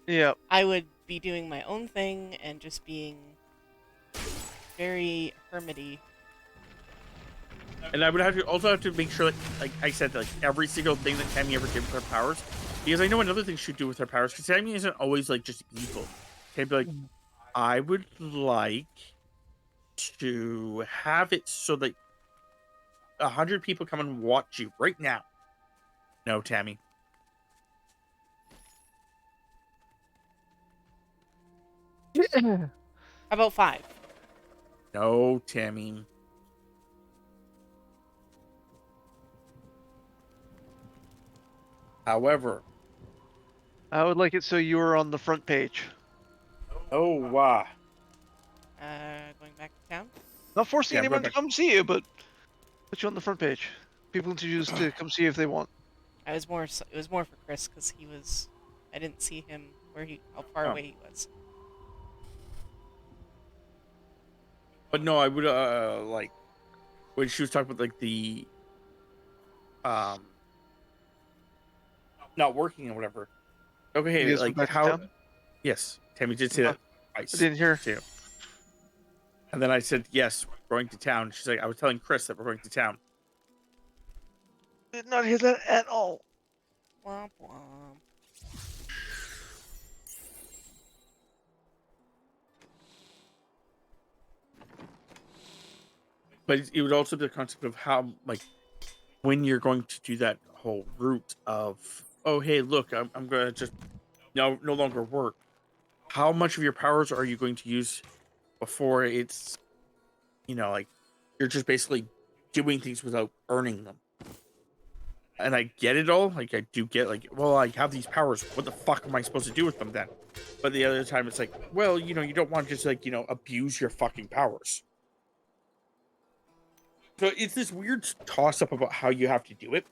Yeah. I would be doing my own thing and just being very hermity. And I would also have to make sure that, like I said, like every single thing that Tammy ever did with her powers, because I know another thing she'd do with her powers, because Tammy isn't always like just evil. Tammy'd be like, I would like to have it so that 100 people come and watch you right now. No, Tammy. How about 5? No, Tammy. However, I would like it so you were on the front page. oh wow. Going back to town? Not forcing Yeah, I'm anyone going to back. come see you, but put you on the front page. People to choose to come see if they want. It was more for Chris because I didn't see him how far away he was. But no, I would like when she was talking about like the not working or whatever. Okay, You guys went like back to how? town? Yes, Tammy did say that I twice didn't hear. too. And then I said yes, we're going to town. She's like, I was telling Chris that we're going to town. Did not hear that at all. Womp womp. But it would also be the concept of how, like, when you're going to do that whole route of, oh, hey, look, I'm going to just no longer work. How much of your powers are you going to use before it's, like you're just basically doing things without earning them? And I get it all. Like, I do get, like, well, I have these powers. What the fuck am I supposed to do with them then? But the other time, it's like, well, you don't want to just, like, abuse your fucking powers. So it's this weird toss-up about how you have to do it.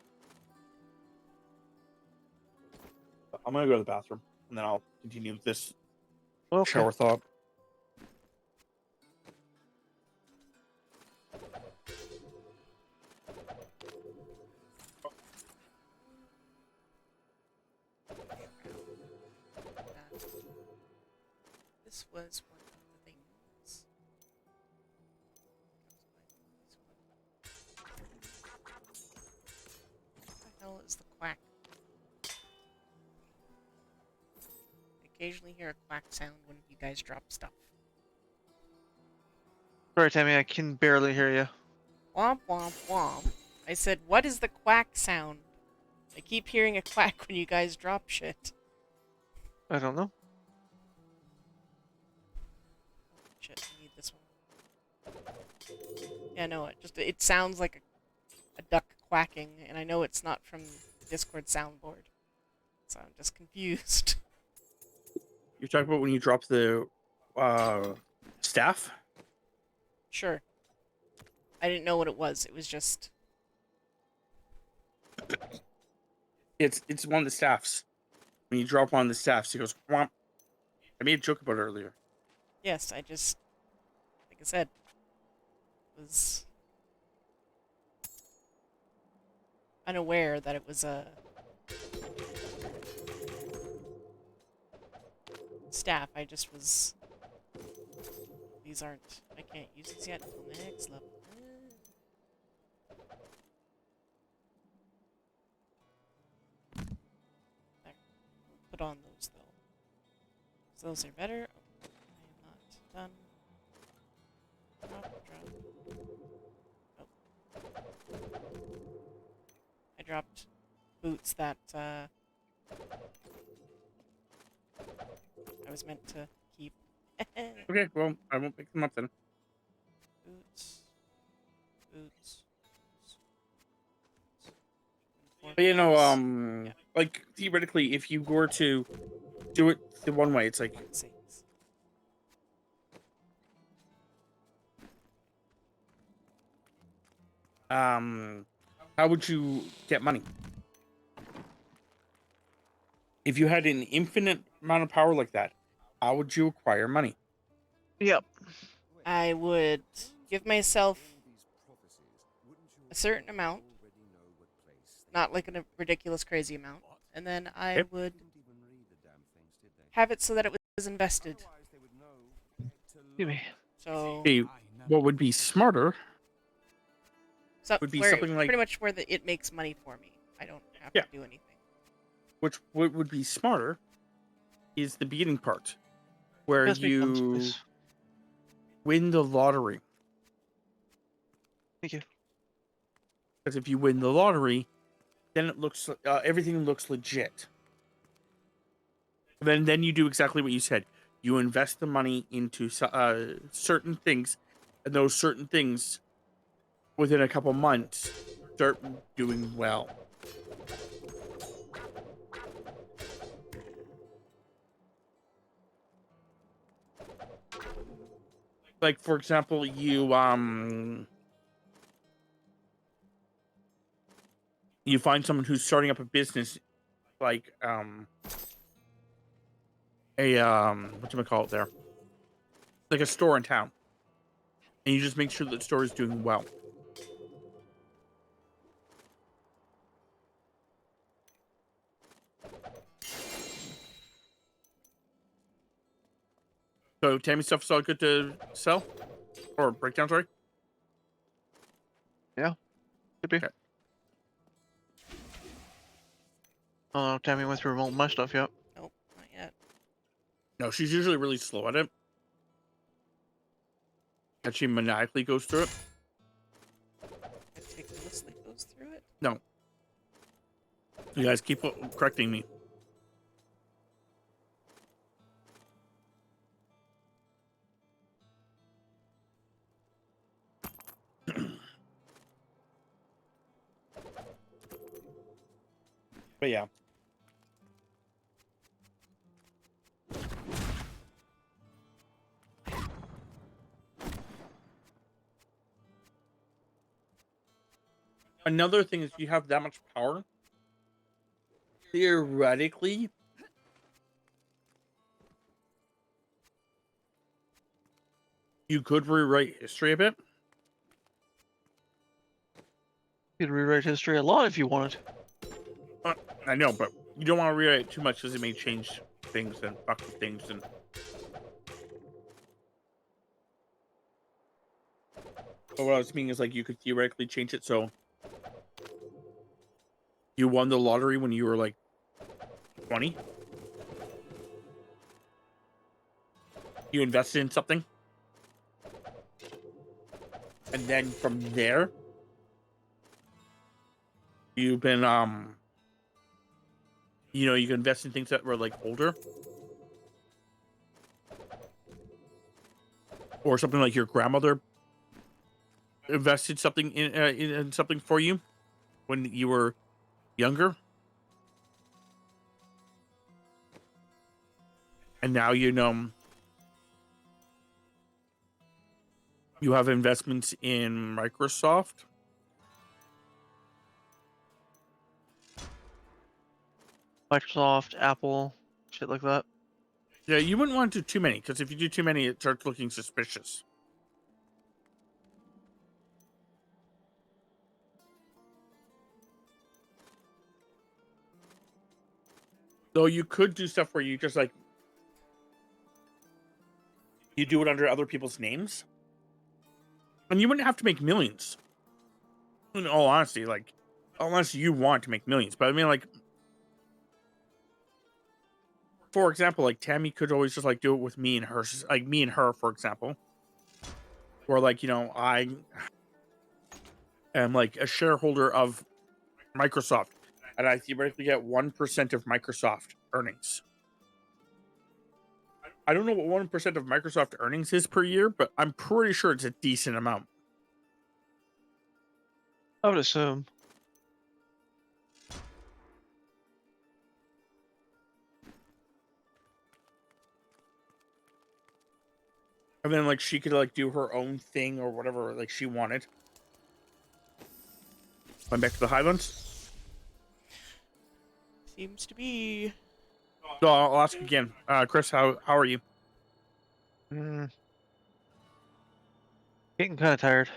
I'm going to go to the bathroom, and then I'll continue with this shower thought. This was one of the things. What the hell is the quack? I occasionally hear a quack sound when you guys drop stuff. Sorry, Tammy, I can barely hear you. Womp womp womp. I said, what is the quack sound? I keep hearing a quack when you guys drop shit. I don't know. Shit, I need this one. Yeah, no, it sounds like a duck quacking, and I know it's not from the Discord soundboard. So I'm just confused. You're talking about when you drop the staff? Sure. I didn't know what it was. It was just... It's one of the staffs. When you drop one of the staffs, it goes, whomp. I made a joke about it earlier. Yes, I just... Like I said, was unaware that it was a staff. I just was. These aren't. I can't use these yet until next level. There. Put on those though. So those are better. Oh, I am not done. Drop. Oh. I dropped boots that I was meant to keep. Okay, well, I won't pick them up then. Boots. But, you know, Yeah. like, theoretically, if you were to do it the one way, it's like, how would you get money? If you had an infinite amount of power like that, how would you acquire money? Yep. I would give myself a certain amount, not like a ridiculous crazy amount, and then I would have it so that it was invested. So Okay, what would be smarter would be where something like pretty much where it makes money for me. I don't have Yeah. to do anything. what would be smarter is the beginning part where Pass me guns, you please. win the lottery. Thank you. Because if you win the lottery, then it looks everything looks legit. Then you do exactly what you said. You invest the money into certain things, and those certain things, within a couple months, start doing well. Like, for example, you find someone who's starting up a business, like what do I call it there? Like a store in town, and you just make sure that the store is doing well. So, Tammy stuff's all good to sell or break down. Sorry. Yeah, could be. Okay. Oh, Tammy went through all my stuff yet. Nope, not yet. No, she's usually really slow at it. And she maniacally goes through it. Meticulously goes through it. No. You guys keep correcting me. But yeah. Another thing is, you have that much power. Theoretically, you could rewrite history a bit. You could rewrite history a lot if you wanted. I know, but you don't want to rewrite it too much because it may change things and fuck with things. And but what I was meaning is, like, you could theoretically change it so you won the lottery when you were like 20. You invested in something, and then from there, you've been you can invest in things that were like older, or something like your grandmother invested something in something for you when you were younger, and now you have investments in Microsoft. Microsoft, Apple, shit like that. Yeah, you wouldn't want to do too many, because if you do too many, it starts looking suspicious. Though you could do stuff where you just like you do it under other people's names, and you wouldn't have to make millions. In all honesty, like unless you want to make millions, but I mean, like for example, like Tammy could always just like do it with me and her, like me and her, for example, or like I am like a shareholder of Microsoft, and I theoretically get 1% of Microsoft earnings. I don't know what 1% of Microsoft earnings is per year, but I'm pretty sure it's a decent amount. I would assume. And then like she could like do her own thing or whatever like she wanted. Going back to the Highlands. Seems to be. So I'll ask again, Chris. How are you? Getting kind of tired.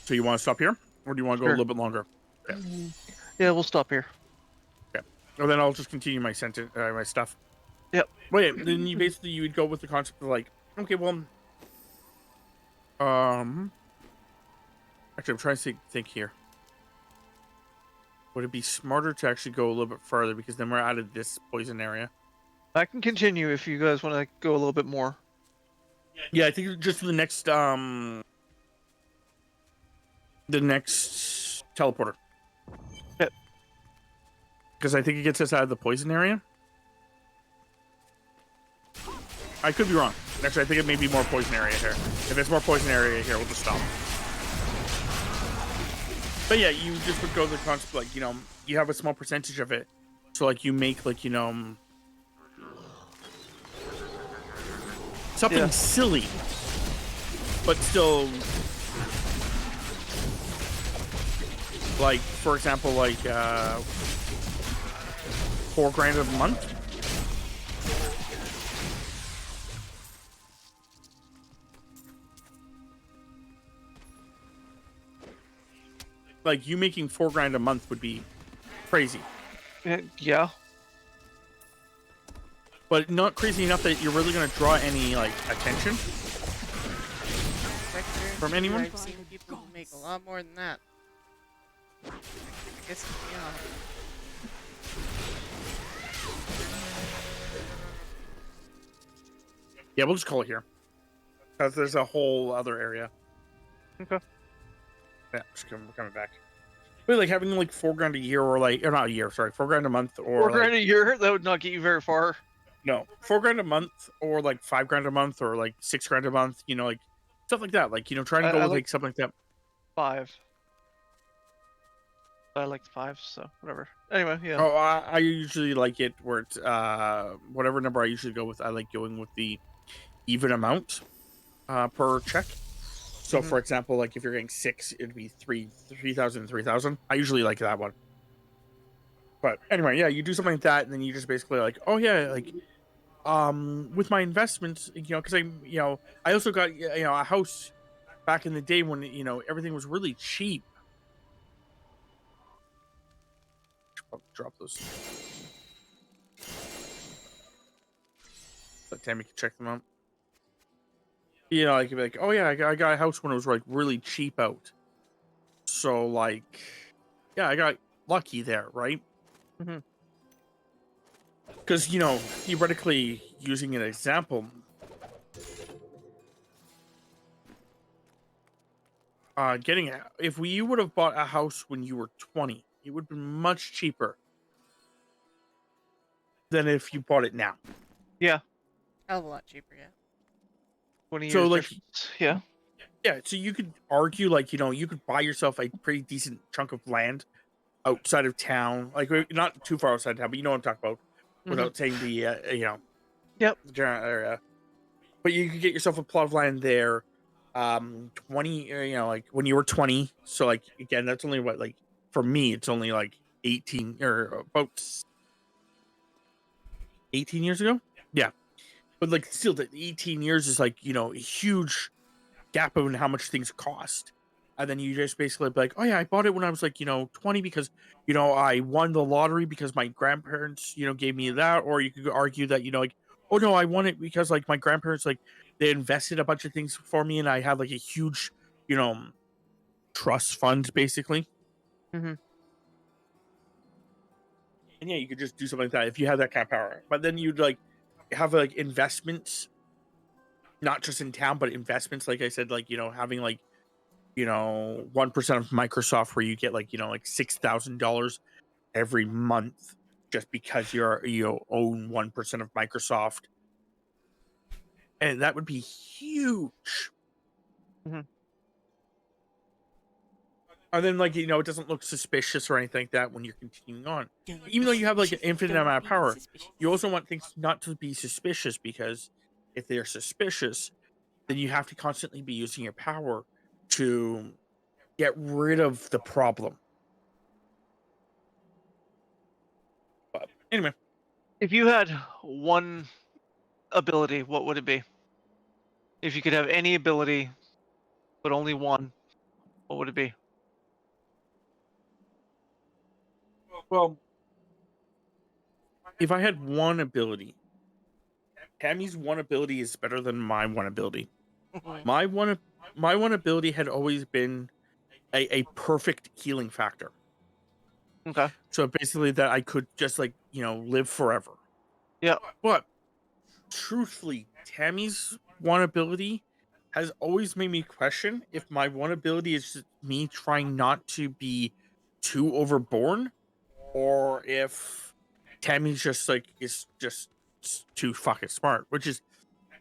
So you want to stop here, or do you want to go a little bit longer? Okay. Yeah, we'll stop here. Okay. Well, then I'll just continue my sentence, my stuff. Yep. Wait, then you would go with the concept of like, okay, well, actually, I'm trying to think here. Would it be smarter to actually go a little bit further because then we're out of this poison area? I can continue if you guys want to go a little bit more. Yeah, I think just the next teleporter. Yep. Because I think it gets us out of the poison area. I could be wrong. Actually, I think it may be more poison area here. If it's more poison area here, we'll just stop. But yeah, you just would go to the concept like, you have a small percentage of it. So like you make like, something silly, but still like, for example, like $4,000 a month. Like you making $4,000 a month would be crazy. Yeah. But not crazy enough that you're really going to draw any like attention from anyone. I've seen people who make a lot more than that. I guess, Yeah, we'll just call it here. Because there's a whole other area. Okay. Yeah, we're coming back. But like having like $4,000 a year, or not a year, sorry, $4,000 a month, or $4,000 a year, that would not get you very far. No, $4,000 a month, or like $5,000 a month, or like $6,000 a month. Like stuff like that. Like trying to go with like something like that. 5. I like 5, so whatever. Anyway, yeah. Oh, I usually like it where it's whatever number I usually go with. I like going with the even amount per check. So, for example, like if you're getting 6, it'd be 3,000, 3,000. I usually like that one. But anyway, yeah, you do something like that, and then you just basically like, oh yeah, like, with my investments, because I also got a house back in the day when everything was really cheap. Drop those. Let Tammy can check them out. Like, like, oh yeah, I got a house when it was like really cheap out. So like, yeah, I got lucky there, right? Because theoretically, using an example, if you would have bought a house when you were 20, it would be much cheaper than if you bought it now. Yeah. Hell of a lot cheaper, yeah. 20 years So like, difference. Yeah. Yeah, so you could argue like, you could buy yourself a pretty decent chunk of land outside of town, like not too far outside town, but you know what I'm talking about, without saying the Yep. the general area. But you could get yourself a plot of land there, 20, like when you were 20. So like again, that's only what, like for me, it's only like 18 or about 18 years ago. Yeah, but like still, the 18 years is like a huge gap in how much things cost. and then you just basically be like, oh yeah, I bought it when I was like 20 because I won the lottery because my grandparents gave me that. Or you could argue that like, oh no, I won it because like my grandparents like they invested a bunch of things for me and I had like a huge you know trust fund basically. Mm-hmm. And yeah, you could just do something like that if you have that kind of power. But then you'd like have like investments, not just in town, but investments. Like I said, like having like 1% of Microsoft, where you get like like $6,000 every month just because you own 1% of Microsoft, and that would be huge. Mm-hmm. And then like it doesn't look suspicious or anything like that when you're continuing on. Even though you have like an infinite Don't amount of be power, suspicious. you also want things not to be suspicious, because if they're suspicious, then you have to constantly be using your power to get rid of the problem. But anyway, If you had one ability, what would it be? If you could have any ability, but only one, what would it be? well, if I had one ability, Tammy's one ability is better than my one ability. My one ability had always been a perfect healing factor. Okay. So basically that I could just like, live forever. Yeah. But truthfully, Tammy's one ability has always made me question if my one ability is just me trying not to be too overborn, or if Tammy's just like is just too fucking smart, which is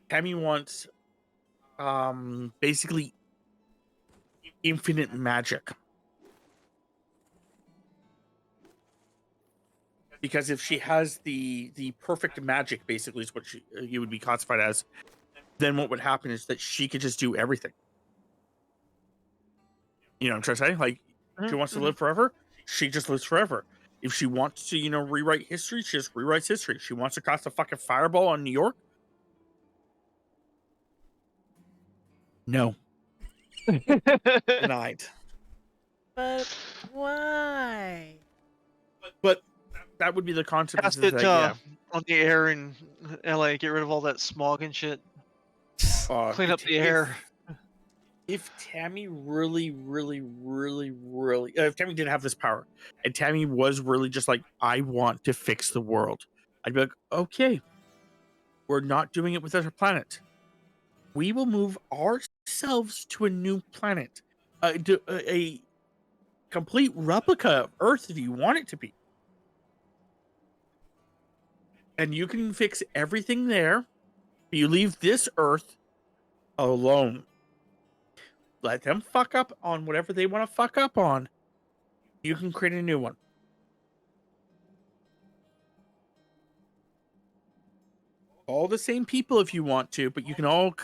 Tammy wants basically infinite magic. Because if she has the perfect magic, basically is what you would be classified as, then what would happen is that she could just do everything. You know what I'm trying to say? Like, she wants to Mm-hmm. live forever, she just lives forever. If she wants to, rewrite history, she just rewrites history. She wants to cast a fucking fireball on New York. No. Denied. But why? But that would be the concept, is Cast it that, yeah. on the air in LA. Get rid of all that smog and shit. Clean up the air. If Tammy really, really, really, really, if Tammy did have this power, and Tammy was really just like, I want to fix the world, I'd be like, okay, we're not doing it with our planet. We will move ourselves to a new planet, a complete replica of Earth if you want it to be. And you can fix everything there. But you leave this Earth alone. Let them fuck up on whatever they want to fuck up on. You can create a new one. All the same people if you want to, but you can all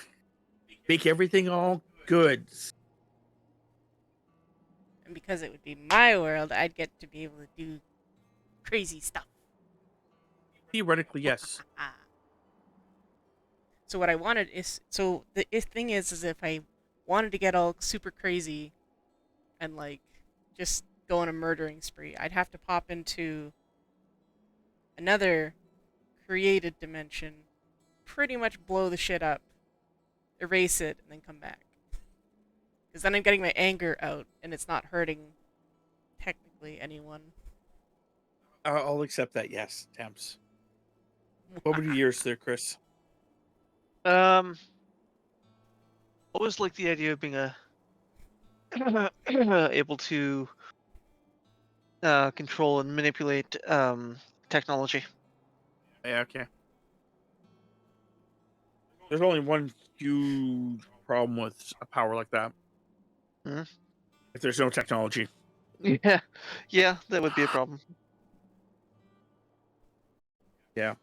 make everything all good. And because it would be my world, I'd get to be able to do crazy stuff. Theoretically, yes. So what I wanted is, so the thing is if I wanted to get all super crazy and like just go on a murdering spree, I'd have to pop into another created dimension, pretty much blow the shit up, erase it, and then come back. Because then I'm getting my anger out, and it's not hurting technically anyone. I'll accept that, yes, Temps. What would be yours there, Chris? I always like the idea of being able to control and manipulate technology. Yeah, okay. There's only one huge problem with a power like that. Hmm? If there's no technology. Yeah, that would be a problem. Yeah.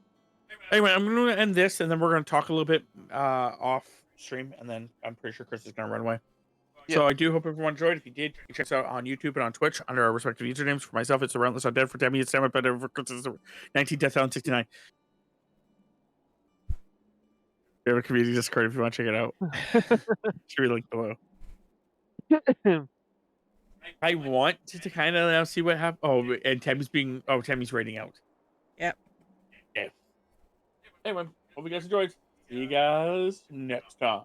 Anyway, I'm going to end this, and then we're going to talk a little bit off stream, and then I'm pretty sure Chris is going to run away. So I do hope everyone enjoyed. If you did, you can check us out on YouTube and on Twitch under our respective usernames. For myself, it's TheRelentlessUndead. For Demi, it's Sam, but for Chris, it's 19 Death Allen 69. We have a community Discord if you want to check it out. Should be linked below. I want to kind of now see what happens. Oh, and Tammy's raiding out. Yep. Yeah. Anyway, hope you guys enjoyed. See you guys next time.